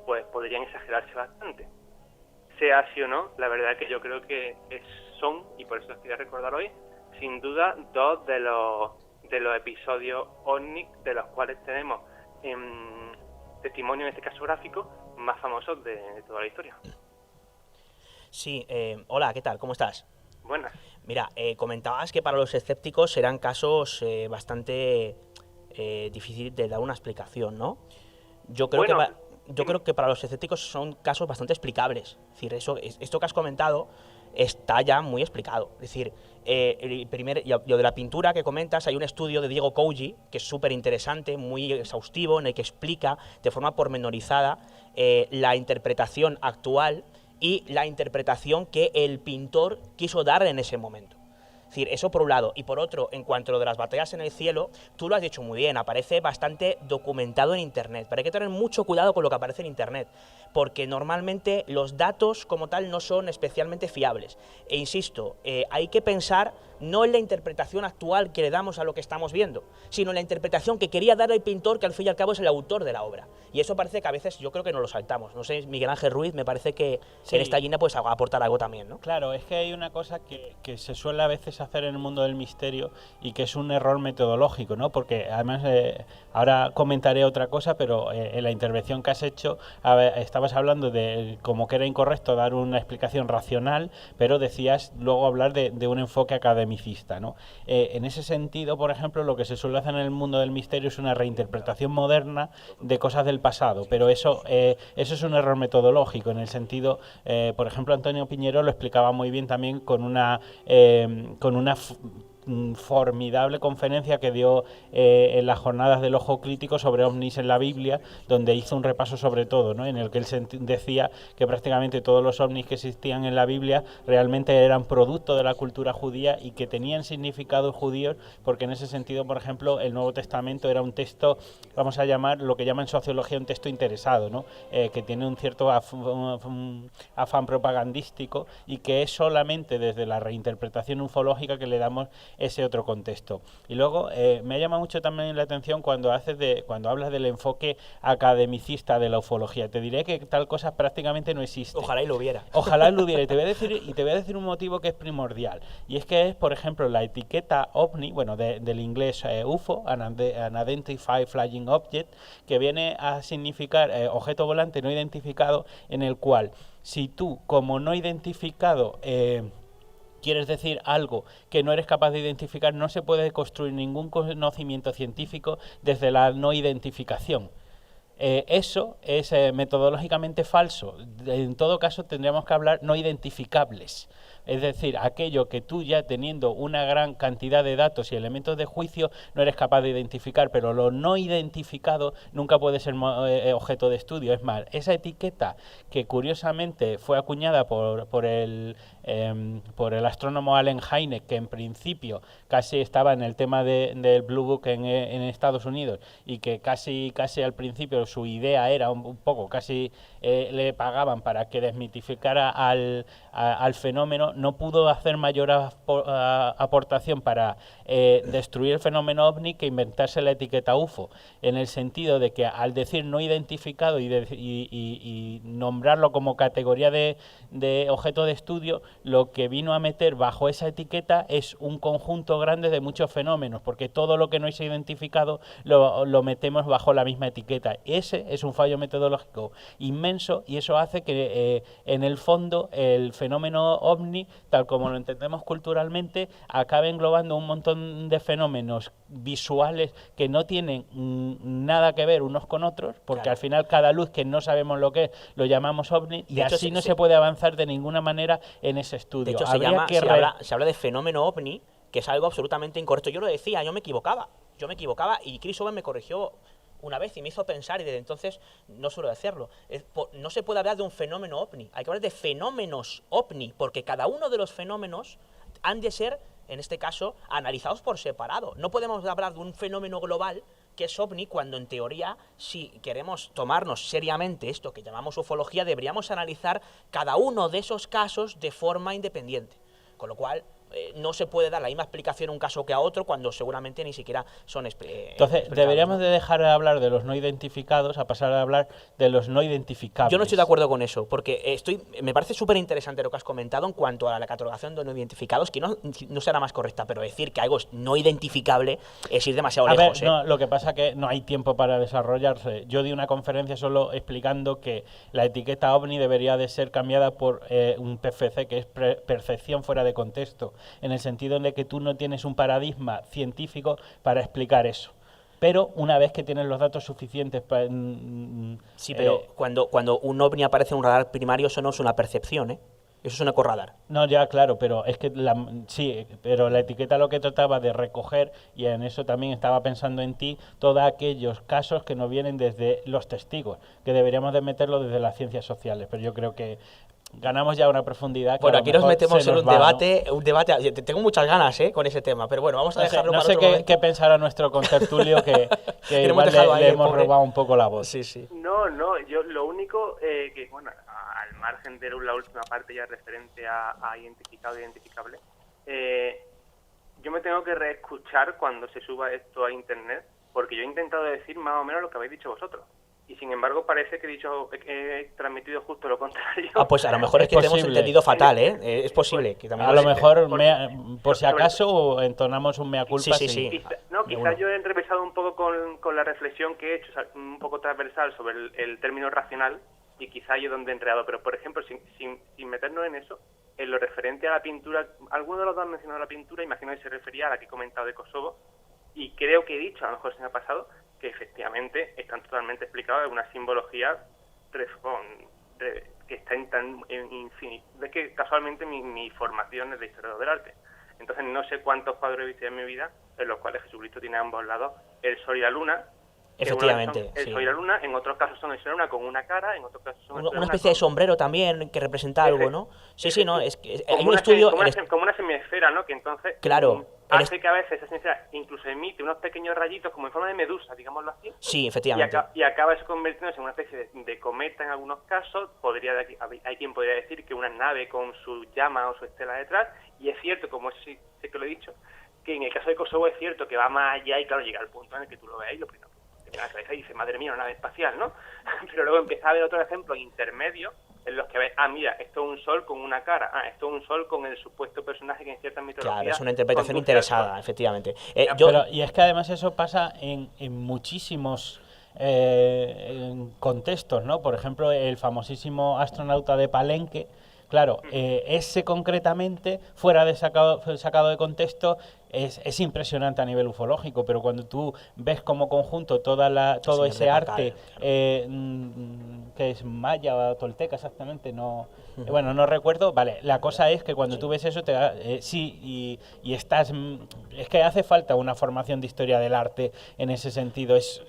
pues podrían exagerarse bastante. Sea así o no, la verdad es que yo creo que son, y por eso los quería recordar hoy, sin duda dos de los episodios OVNI de los cuales tenemos testimonio, en este caso gráfico, más famosos de toda la historia. Sí, hola, ¿qué tal? ¿Cómo estás? Buenas. Mira, comentabas que para los escépticos serán casos bastante difíciles de dar una explicación, ¿no? Yo creo que para los escépticos son casos bastante explicables. Es decir, esto que has comentado está ya muy explicado. Es decir, lo de la pintura que comentas, hay un estudio de Diego Cougy que es súper interesante, muy exhaustivo, en el que explica de forma pormenorizada la interpretación actual y la interpretación que el pintor quiso dar en ese momento. Es decir, eso por un lado. Y por otro, en cuanto a lo de las batallas en el cielo, tú lo has dicho muy bien, aparece bastante documentado en Internet. Pero hay que tener mucho cuidado con lo que aparece en Internet, porque normalmente los datos como tal no son especialmente fiables. E insisto, hay que pensar no en la interpretación actual que le damos a lo que estamos viendo, sino en la interpretación que quería dar el pintor, que al fin y al cabo es el autor de la obra. Y eso parece que a veces yo creo que nos lo saltamos. No sé, Miguel Ángel Ruiz, me parece que en esta línea puedes aportar algo también, ¿no? Claro, es que hay una cosa que se suele a veces hacer en el mundo del misterio y que es un error metodológico, ¿no? Porque además, ahora comentaré otra cosa, pero en la intervención que has hecho estabas hablando de como que era incorrecto dar una explicación racional, pero decías luego hablar de un enfoque academicista, ¿no? En ese sentido, por ejemplo, lo que se suele hacer en el mundo del misterio es una reinterpretación moderna de cosas del pasado, pero eso es un error metodológico en el sentido, por ejemplo, Antonio Piñero lo explicaba muy bien también con una formidable conferencia que dio en las jornadas del ojo crítico sobre ovnis en la Biblia, donde hizo un repaso sobre todo, ¿no? En el que él decía que prácticamente todos los ovnis que existían en la Biblia realmente eran producto de la cultura judía y que tenían significados judíos, porque en ese sentido, por ejemplo, el Nuevo Testamento era un texto, vamos a llamar, lo que llaman en sociología un texto interesado, ¿no? Que tiene un cierto afán propagandístico y que es solamente desde la reinterpretación ufológica que le damos ese otro contexto. Y luego me ha llamado mucho también la atención cuando hablas del enfoque academicista de la ufología. Te diré que tal cosa prácticamente no existe. Ojalá y lo hubiera. Ojalá lo hubiera. Y te voy a decir un motivo que es primordial. Y es que es, por ejemplo, la etiqueta OVNI, bueno, del inglés UFO, Unidentified Flying Object, que viene a significar objeto volante no identificado, en el cual si tú, como no identificado, quieres decir algo que no eres capaz de identificar, no se puede construir ningún conocimiento científico desde la no identificación. Eso es metodológicamente falso. En todo caso, tendríamos que hablar no identificables. Es decir, aquello que tú ya teniendo una gran cantidad de datos y elementos de juicio no eres capaz de identificar, pero lo no identificado nunca puede ser objeto de estudio. Es más, esa etiqueta que curiosamente fue acuñada por el astrónomo Allen Hynek, que en principio casi estaba en el tema del Blue Book en Estados Unidos y que casi al principio su idea era un poco, casi le pagaban para que desmitificara al fenómeno, no pudo hacer mayor aportación para destruir el fenómeno OVNI que inventarse la etiqueta UFO, en el sentido de que al decir no identificado y nombrarlo como categoría de objeto de estudio, lo que vino a meter bajo esa etiqueta es un conjunto grande de muchos fenómenos, porque todo lo que no es identificado lo metemos bajo la misma etiqueta. Ese es un fallo metodológico inmenso inmenso y eso hace que en el fondo el fenómeno ovni, tal como lo entendemos culturalmente, acabe englobando un montón de fenómenos visuales que no tienen nada que ver unos con otros, porque Claro. al final cada luz que no sabemos lo que es lo llamamos ovni y De hecho, así no se puede avanzar de ninguna manera en ese estudio. De hecho, Habría que se habla de fenómeno ovni, que es algo absolutamente incorrecto. Yo lo decía, yo me equivocaba y Chris Owen me corrigió una vez y me hizo pensar y desde entonces no suelo decirlo. No se puede hablar de un fenómeno ovni, hay que hablar de fenómenos ovni, porque cada uno de los fenómenos han de ser, en este caso, analizados por separado. No podemos hablar de un fenómeno global que es ovni, cuando en teoría, si queremos tomarnos seriamente esto que llamamos ufología, deberíamos analizar cada uno de esos casos de forma independiente. Con lo cual, no se puede dar la misma explicación a un caso que a otro cuando seguramente ni siquiera son Entonces, deberíamos de dejar de hablar de los no identificados a pasar a hablar de los no identificables. Yo no estoy de acuerdo con eso, porque me parece súper interesante lo que has comentado en cuanto a la catalogación de no identificados, que no será más correcta, pero decir que algo es no identificable es ir demasiado lejos. No, lo que pasa que no hay tiempo para desarrollarse. Yo di una conferencia solo explicando que la etiqueta OVNI debería de ser cambiada por un PFC, que es percepción fuera de contexto, en el sentido de que tú no tienes un paradigma científico para explicar eso. Pero una vez que tienes los datos suficientes para... Sí, pero cuando un ovni aparece en un radar primario, eso no es una percepción, ¿eh? Eso es un ecorradar. No, ya, claro, pero es que sí, pero la etiqueta lo que trataba de recoger, y en eso también estaba pensando en ti, todos aquellos casos que nos vienen desde los testigos, que deberíamos de meterlo desde las ciencias sociales, pero yo creo que ganamos ya una profundidad que bueno, aquí nos metemos en un debate, ¿no? Tengo muchas ganas con ese tema, pero bueno, vamos a dejarlo no para sé otro momento. qué pensará nuestro contertulio que igual ahí le el hemos pobre. robado un poco la voz. Sí, sí. No, yo lo único que, bueno, al margen de la última parte ya referente a identificado e identificable, yo me tengo que reescuchar cuando se suba esto a internet, porque yo he intentado decir más o menos lo que habéis dicho vosotros. Y sin embargo parece que he transmitido justo lo contrario. Pues a lo mejor es que te hemos entendido fatal, ¿eh? Es posible. Que también a lo mejor, por si acaso, entonamos un mea culpa. Sí. Quizás yo he entrevistado un poco con la reflexión que he hecho, o sea, un poco transversal sobre el término racional, y quizá ahí es donde he enredado. Pero, por ejemplo, sin meternos en eso, en lo referente a la pintura, alguno de los dos ha mencionado la pintura, imagino que se refería a la que he comentado de Kosovo, y creo que he dicho, a lo mejor se me ha pasado, que efectivamente están totalmente explicados en una simbología que está en infinito. Es que casualmente mi formación es de historia del arte. Entonces no sé cuántos cuadros he visto en mi vida en los cuales Jesucristo tiene a ambos lados el sol y la luna. Efectivamente, el sol y la luna, en otros casos son el sol y la luna con una cara, en otros casos son el sol y la una luna especie de sombrero también que representa algo, ¿no? Sí, no, es que hay un una, estudio... como una semiesfera, ¿no? Que entonces Claro, hace que a veces esa semiesfera incluso emite unos pequeños rayitos como en forma de medusa, digámoslo así. Sí, efectivamente. Y acaba eso convirtiéndose en una especie de cometa en algunos casos. Hay quien podría decir que una nave con su llama o su estela detrás, y es cierto, como sí sé que lo he dicho, que en el caso de Kosovo es cierto que va más allá y claro, llega al punto en el que tú lo veas y lo primero que te viene a la cabeza y dices, madre mía, una nave espacial, ¿no? Pero luego empieza a haber otros ejemplos intermedios en los que ves, mira, esto es un sol con una cara, esto es un sol con el supuesto personaje que en ciertas mitologías... Claro, es una interpretación interesada, efectivamente. Y es que además eso pasa en muchísimos en contextos, ¿no? Por ejemplo, el famosísimo astronauta de Palenque, claro, ese concretamente, fuera de sacado de contexto, es impresionante a nivel ufológico, pero cuando tú ves como conjunto todo ese arte, que es maya o tolteca exactamente, bueno, no recuerdo, vale, la cosa es que cuando tú ves eso, y estás, es que hace falta una formación de historia del arte en ese sentido, es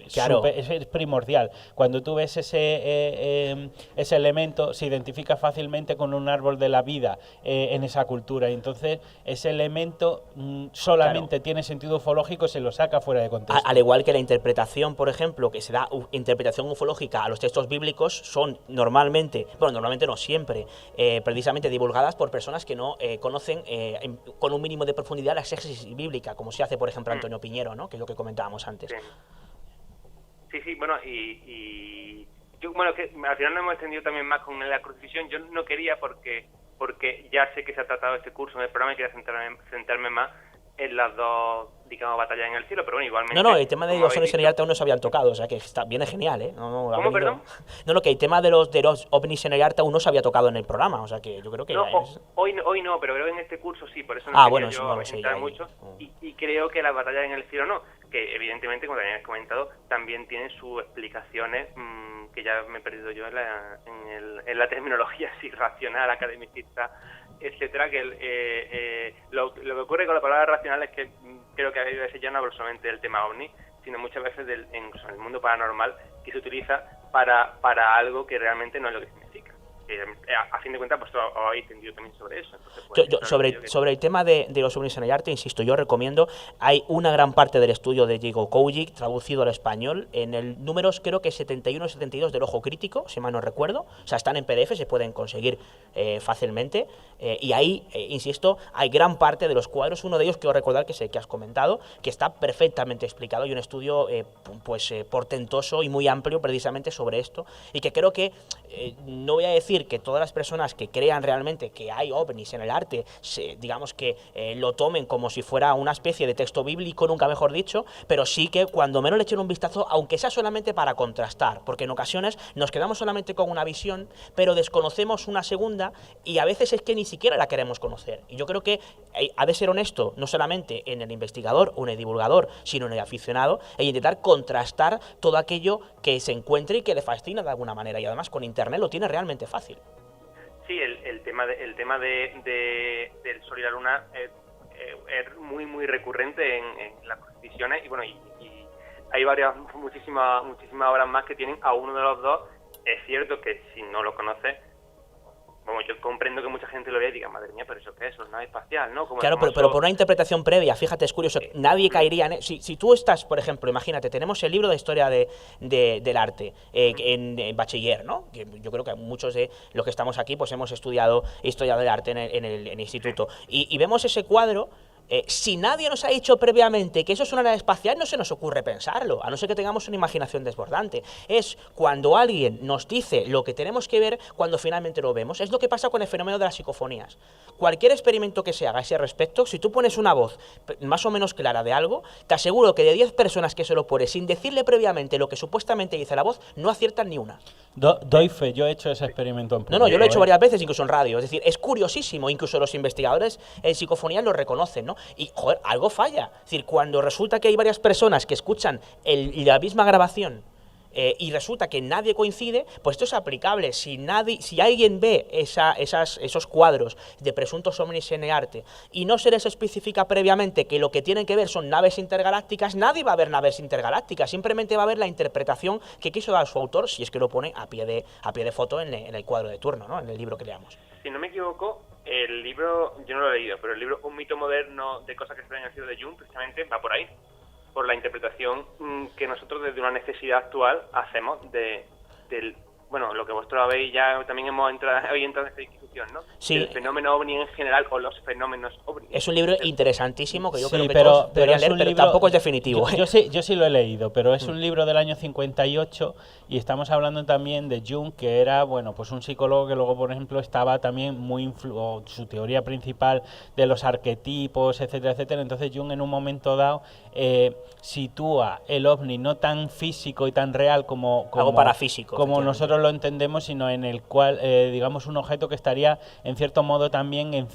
primordial. Cuando tú ves ese elemento, se identifica fácilmente con un árbol de la vida en esa cultura, y entonces ese elemento solamente tiene sentido ufológico, se lo saca fuera de contexto. Al igual que la interpretación, por ejemplo, que se da interpretación ufológica a los textos bíblicos, son normalmente no siempre, precisamente divulgadas por personas que no conocen con un mínimo de profundidad la exégesis bíblica, como se hace, por ejemplo, Antonio Piñero, ¿no? Que es lo que comentábamos antes. Sí, bueno, y yo, bueno, que al final nos hemos extendido también más con la crucifixión. Yo no quería porque ya sé que se ha tratado este curso en el programa y quería centrarme más. en las dos, digamos, batallas en el cielo, pero bueno, igualmente... No, el tema de como los habéis ovnis en el dicho- arte aún no se habían tocado, o sea que viene genial, ¿eh? ¿Cómo, ha venido- perdón? No, que el tema de los ovnis en el arte aún no se había tocado en el programa, o sea que yo creo que... No, ya es- hoy no, pero creo que en este curso sí, por eso no Ah, quería bueno, yo eso no lo sé, entrar ya ahí. mucho. Y creo que las batallas en el cielo no, que evidentemente, como también has comentado, también tienen sus explicaciones, que ya me he perdido yo en la terminología así racional, academicista, etcétera, que lo que ocurre con la palabra racional es que creo que a veces ya no hablo solamente del tema ovni, sino muchas veces incluso en el mundo paranormal, que se utiliza para algo que realmente no es lo que significa. A fin de cuentas, pues habéis entendido también sobre eso. Entonces, pues, Yo, sobre el tema de los ovnis en el arte, insisto, yo recomiendo, hay una gran parte del estudio de Diego Kojic traducido al español en el números creo que 71 y 72 del Ojo Crítico, si mal no recuerdo, o sea, están en PDF, se pueden conseguir fácilmente, y ahí, insisto, hay gran parte de los cuadros, uno de ellos quiero recordar que es el que has comentado, que está perfectamente explicado y un estudio portentoso y muy amplio precisamente sobre esto, y que creo que, no voy a decir que todas las personas que crean realmente que hay ovnis en el arte, digamos que lo tomen como si fuera una especie de texto bíblico, nunca mejor dicho, pero sí que cuando menos le echen un vistazo, aunque sea solamente para contrastar, porque en ocasiones nos quedamos solamente con una visión, pero desconocemos una segunda y a veces es que ni siquiera la queremos conocer. Y yo creo que ha de ser honesto, no solamente en el investigador o en el divulgador, sino en el aficionado, e intentar contrastar todo aquello que se encuentre y que le fascina de alguna manera. Y además con Internet lo tiene realmente fácil. Sí, el tema del Sol y la Luna es muy recurrente en las visiones y bueno, y hay muchísimas obras más que tienen a uno de los dos. Es cierto que si no lo conoces, bueno, yo comprendo que mucha gente lo vea y diga, madre mía, pero eso qué es, una nave espacial, ¿no? Como Claro, pero por una interpretación previa, fíjate, es curioso, nadie caería en... Si tú estás, por ejemplo, imagínate, tenemos el libro de historia del arte en bachiller, ¿no? Que yo creo que muchos de los que estamos aquí pues hemos estudiado historia del arte en el instituto. Y vemos ese cuadro. Si nadie nos ha dicho previamente que eso es una nave espacial, no se nos ocurre pensarlo, a no ser que tengamos una imaginación desbordante. Es cuando alguien nos dice lo que tenemos que ver, cuando finalmente lo vemos. Es lo que pasa con el fenómeno de las psicofonías. Cualquier experimento que se haga a ese respecto, si tú pones una voz más o menos clara de algo, te aseguro que de 10 personas que se lo pones sin decirle previamente lo que supuestamente dice la voz, no aciertan ni una. Doy fe, yo he hecho ese experimento en público. No, yo lo he hecho varias veces, incluso en radio. Es decir, es curiosísimo, incluso los investigadores en psicofonías lo reconocen, ¿no? Y, joder, algo falla. Es decir, cuando resulta que hay varias personas que escuchan la misma grabación y resulta que nadie coincide, pues esto es aplicable. Si alguien ve esos cuadros de presuntos ovnis en el arte y no se les especifica previamente que lo que tienen que ver son naves intergalácticas, nadie va a ver naves intergalácticas, simplemente va a ver la interpretación que quiso dar su autor, si es que lo pone a pie de foto en el cuadro de turno, ¿no? En el libro que leamos. Si no me equivoco, el libro, yo no lo he leído, pero el libro Un mito moderno de cosas que se ven en el cielo de Jung, precisamente va por ahí, por la interpretación que nosotros desde una necesidad actual hacemos del, bueno, lo que vosotros habéis ya también hemos entrado en esta discusión, ¿no? Sí. El fenómeno ovni en general o los fenómenos ovni. Es un libro interesantísimo que yo creo que pero todos deberían es leer, un pero libro- tampoco es definitivo. Yo sí lo he leído, pero es un libro del año 58 y estamos hablando también de Jung, que era, bueno, pues un psicólogo que luego, por ejemplo, estaba también su teoría principal de los arquetipos, etcétera, etcétera. Entonces Jung en un momento dado sitúa el ovni no tan físico y tan real como algo parafísico, como nosotros lo entendemos, sino en el cual, digamos, un objeto que estaría en cierto modo también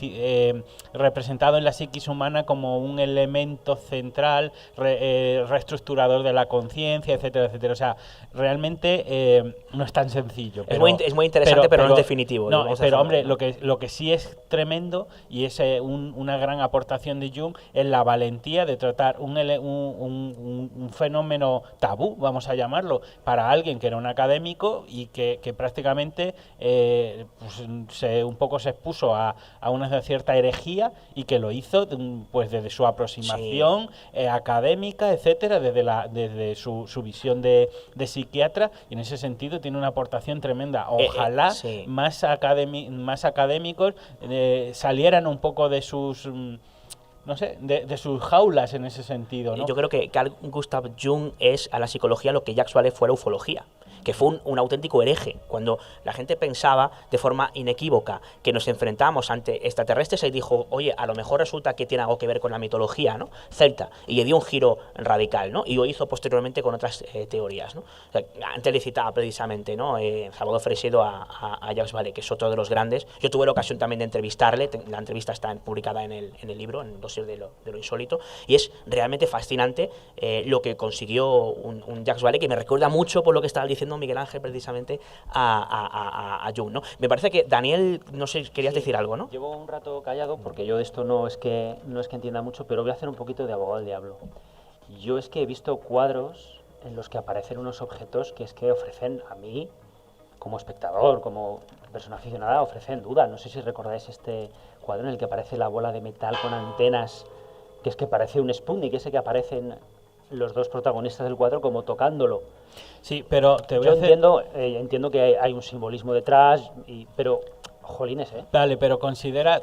representado en la psiquis humana como un elemento central, reestructurador de la conciencia, etcétera, etcétera. O sea, realmente no es tan sencillo. Es muy interesante, pero no es definitivo. No, pero hombre, lo que sí es tremendo y es una gran aportación de Jung es la valentía de tratar un fenómeno tabú, vamos a llamarlo, para alguien que era un académico y que prácticamente un poco se expuso a una cierta herejía y que lo hizo pues desde su aproximación académica, etcétera, desde su visión de psiquiatra, y en ese sentido tiene una aportación tremenda. Ojalá más académicos salieran un poco de sus no sé, de sus jaulas en ese sentido, ¿no? Yo creo que Carl Gustav Jung es a la psicología lo que Jacques Vallée fue a la ufología. que fue un auténtico hereje, cuando la gente pensaba de forma inequívoca que nos enfrentamos ante extraterrestres, y dijo, oye, a lo mejor resulta que tiene algo que ver con la mitología, ¿no?, celta, y le dio un giro radical, ¿no?, y lo hizo posteriormente con otras teorías, ¿no? O sea, antes le citaba precisamente, ¿no?, Salvador Freixedo a Jacques Vallée, que es otro de los grandes. Yo tuve la ocasión también de entrevistarle, la entrevista está publicada en el libro, en el dossier de lo insólito, y es realmente fascinante lo que consiguió un Jacques Vallée, que me recuerda mucho, por lo que estaba diciendo Miguel Ángel, precisamente a Jung, ¿no? Me parece que, Daniel, no sé, querías decir algo, ¿no? Llevo un rato callado porque yo de esto no es que entienda mucho, pero voy a hacer un poquito de abogado del diablo. Yo es que he visto cuadros en los que aparecen unos objetos que es que ofrecen a mí, como espectador, como persona aficionada, ofrecen duda. No sé si recordáis este cuadro en el que aparece la bola de metal con antenas, que es que parece un Sputnik, ese que aparecen los dos protagonistas del cuadro como tocándolo. Sí, pero Yo entiendo que hay un simbolismo detrás, pero jolines, ¿eh? Vale, pero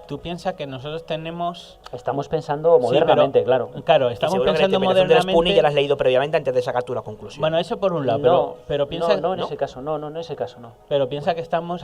tú piensas que nosotros tenemos... Estamos pensando modernamente, claro. Claro, estamos pensando modernamente... Sputnik ya la has leído previamente antes de sacar tú la conclusión. Bueno, eso por un lado, pero piensa... No, en ese caso no. Pero piensa que estamos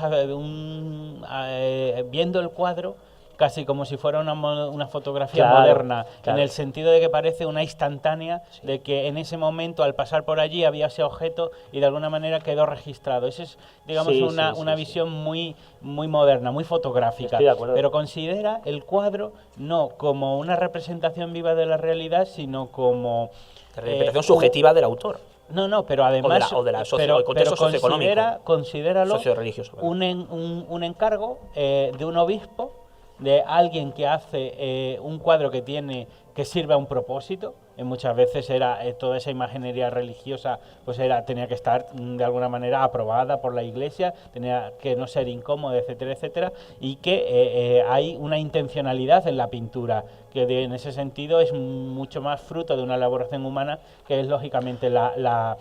viendo el cuadro casi como si fuera una fotografía moderna, en el sentido de que parece una instantánea, de que en ese momento, al pasar por allí, había ese objeto y de alguna manera quedó registrado. Esa es, digamos, una visión muy moderna, muy fotográfica. Estoy de acuerdo. Pero considera el cuadro no como una representación viva de la realidad, sino como... La representación subjetiva del autor. No, pero además el contexto socioeconómico, considéralo socio-religioso, un encargo de un obispo, de alguien que hace un cuadro que sirve a un propósito. Muchas veces era toda esa imaginería religiosa, pues tenía que estar de alguna manera aprobada por la Iglesia, tenía que no ser incómoda, etcétera, etcétera, y que hay una intencionalidad en la pintura, que en ese sentido es mucho más fruto de una elaboración humana, que es lógicamente la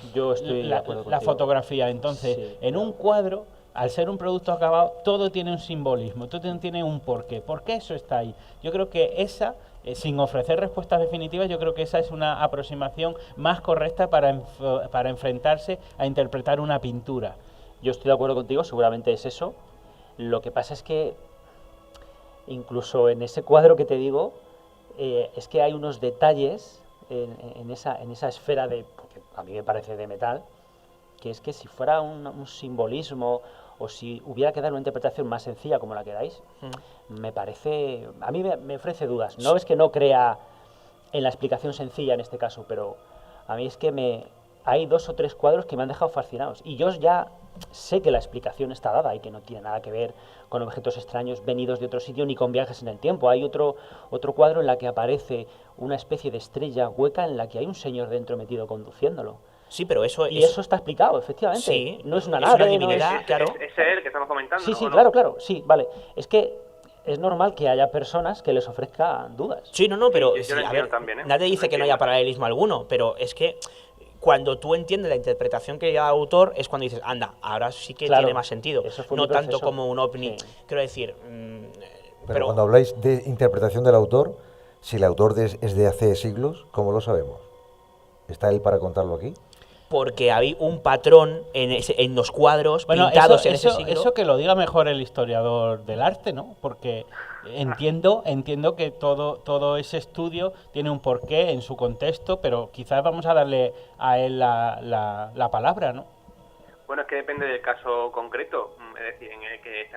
fotografía. Entonces, en un cuadro, al ser un producto acabado, todo tiene un simbolismo, todo tiene un porqué. ¿Por qué eso está ahí? Yo creo que sin ofrecer respuestas definitivas, yo creo que esa es una aproximación más correcta para enfrentarse a interpretar una pintura. Yo estoy de acuerdo contigo, seguramente es eso. Lo que pasa es que, incluso en ese cuadro que te digo, es que hay unos detalles en esa esfera porque a mí me parece de metal, que es que si fuera un simbolismo, o si hubiera que dar una interpretación más sencilla como la que dais, me parece... A mí me ofrece dudas. No es que no crea en la explicación sencilla en este caso, pero a mí es que hay 2 o 3 cuadros que me han dejado fascinados. Y yo ya sé que la explicación está dada y que no tiene nada que ver con objetos extraños venidos de otro sitio ni con viajes en el tiempo. Hay otro cuadro en la que aparece una especie de estrella hueca en la que hay un señor dentro metido conduciéndolo. Sí, pero eso está explicado, efectivamente. Sí, no es una nave, claro. Es él que estamos comentando. Sí, ¿no? claro, sí, vale. Es que es normal que haya personas que les ofrezcan dudas. Sí, pero yo a ver, también, nadie dice que no haya paralelismo alguno, pero es que cuando tú entiendes la interpretación que da el autor es cuando dices, anda, ahora sí que tiene más sentido. No tanto como un ovni. Sí. Quiero decir... Pero cuando habláis de interpretación del autor, si el autor es de hace siglos, ¿cómo lo sabemos? ¿Está él para contarlo aquí? Porque hay un patrón en los cuadros pintados en ese siglo. Eso que lo diga mejor el historiador del arte, ¿no? Porque entiendo que todo ese estudio tiene un porqué en su contexto, pero quizás vamos a darle a él la palabra, ¿no? Bueno, es que depende del caso concreto, es decir, en el que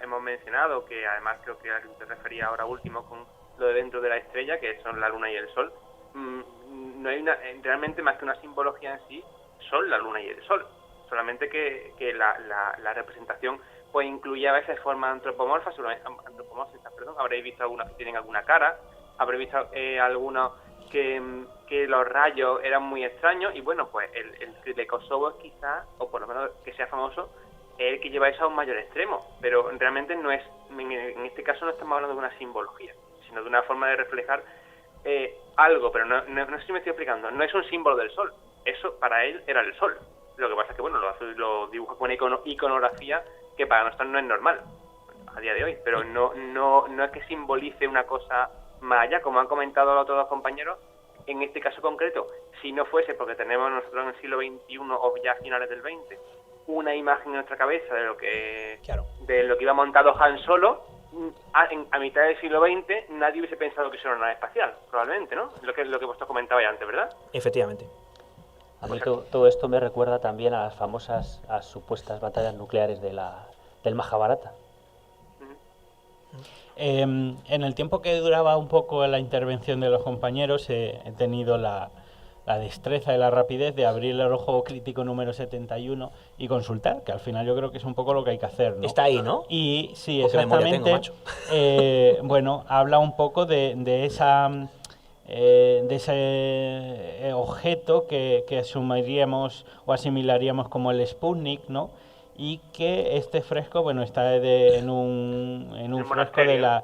hemos mencionado, que además creo que a lo que te refería ahora último con lo de dentro de la estrella, que son la luna y el sol. No hay realmente más que una simbología en sí, son la luna y el sol, solamente que la representación pues incluye a veces formas antropomorfas, habréis visto algunas que tienen alguna cara, habréis visto algunos que los rayos eran muy extraños, y bueno, pues el de Kosovo es quizás, o por lo menos que sea famoso, es el que lleva eso a un mayor extremo, pero realmente no es, en este caso no estamos hablando de una simbología, sino de una forma de reflejar algo, pero no sé si me estoy explicando. No es un símbolo del sol, eso para él era el sol. Lo que pasa es que bueno, lo dibuja con iconografía que para nosotros no es normal a día de hoy, pero no es que simbolice una cosa más allá, como han comentado los otros dos compañeros. En este caso concreto, si no fuese porque tenemos nosotros en el siglo XXI o ya finales del XX una imagen en nuestra cabeza de lo que iba montado Han Solo, a mitad del siglo XX nadie hubiese pensado que eso era una nave espacial, probablemente, ¿no? Lo que vosotros comentabais antes, ¿verdad? Efectivamente. A mí todo esto me recuerda también a las supuestas batallas nucleares del Mahabharata. En el tiempo que duraba un poco la intervención de los compañeros, he tenido la destreza y la rapidez de abrir el ojo crítico número 71 y consultar, que al final yo creo que es un poco lo que hay que hacer, ¿no? Está ahí, ¿no? Y sí, Poca memoria exactamente. tengo, Bueno, habla un poco de ese objeto que asumiríamos o asimilaríamos como el Sputnik, ¿no? Y que este fresco, bueno, está en un fresco de la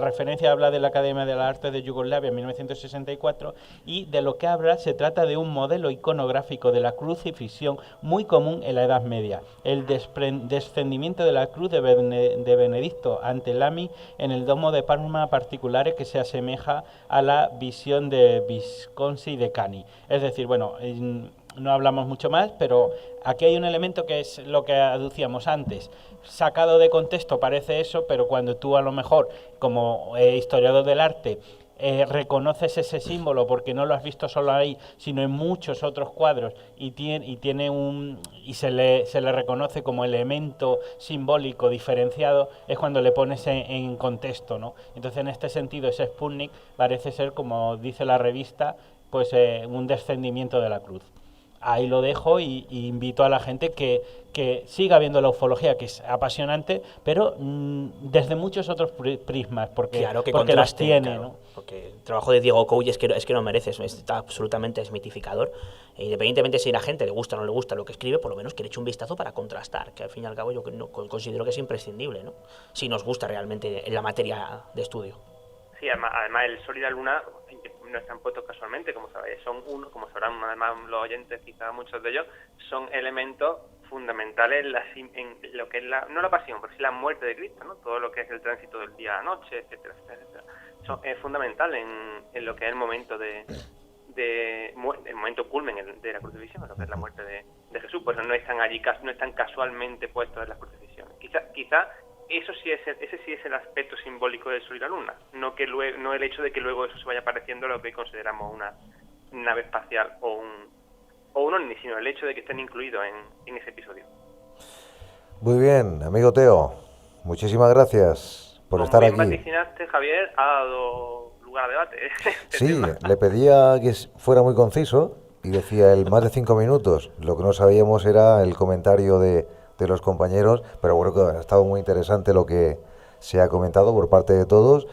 referencia habla de la Academia de las Artes de Yugoslavia en 1964, y de lo que habla se trata de un modelo iconográfico de la crucifixión muy común en la Edad Media, el descendimiento de la cruz de Benedicto ante Lamy en el domo de palma particulares, que se asemeja a la visión de Visconti de Cani. Es decir, bueno, no hablamos mucho más, pero aquí hay un elemento que es lo que aducíamos antes. Sacado de contexto parece eso, pero cuando tú a lo mejor, como historiador del arte, reconoces ese símbolo porque no lo has visto solo ahí, sino en muchos otros cuadros, y se le reconoce como elemento simbólico diferenciado, es cuando le pones en contexto, ¿no? Entonces, en este sentido, ese Sputnik parece ser, como dice la revista, pues un descendimiento de la cruz. Ahí lo dejo y invito a la gente que siga viendo la ufología, que es apasionante, pero desde muchos otros prismas, porque los tiene, claro, ¿no? Porque el trabajo de Diego Couy es que lo merece, está absolutamente desmitificador. E independientemente si a la gente le gusta o no le gusta lo que escribe, por lo menos que le eche un vistazo para contrastar, que al fin y al cabo yo considero que es imprescindible, ¿no? Si nos gusta realmente la materia de estudio. Sí, además el Sol y la Luna no están puestos casualmente, como sabéis, como sabrán además los oyentes, quizás muchos de ellos, son elementos fundamentales en lo que es no la pasión, pero sí la muerte de Cristo, ¿no? Todo lo que es el tránsito del día a la noche, etcétera, etcétera. Es fundamental en lo que es el momento el momento culmen de la crucifixión, lo que es la muerte de Jesús. Pues no están allí, no están casualmente puestos en la crucifixión. Quizá ese sí es el aspecto simbólico del Sol y la Luna, no el hecho de que luego eso se vaya pareciendo a lo que consideramos una nave espacial o un ovni, sino el hecho de que estén incluidos en ese episodio. Muy bien, amigo Teo, muchísimas gracias por estar aquí. Como bien vaticinaste, Javier, ha dado lugar a debate. Sí, le pedía que fuera muy conciso y decía el más de 5 minutos. Lo que no sabíamos era el comentario de los compañeros, pero bueno, que ha estado muy interesante lo que se ha comentado por parte de todos.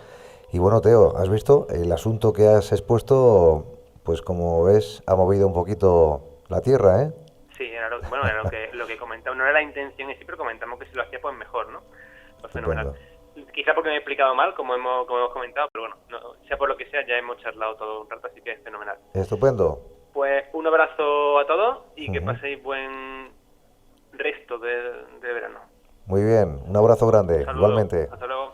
Y bueno, Teo, has visto el asunto que has expuesto, pues como ves, ha movido un poquito la tierra, ¿eh? Sí, era lo que comentaba, no era la intención en sí, pero comentamos que si lo hacía, pues mejor, ¿no? Pues fenomenal. Quizá porque me he explicado mal, como hemos comentado, pero bueno, sea por lo que sea, ya hemos charlado todo un rato, así que es fenomenal. Estupendo. Pues un abrazo a todos y que paséis buen resto de verano. Muy bien, un abrazo grande, Saludos. igualmente. Hasta luego.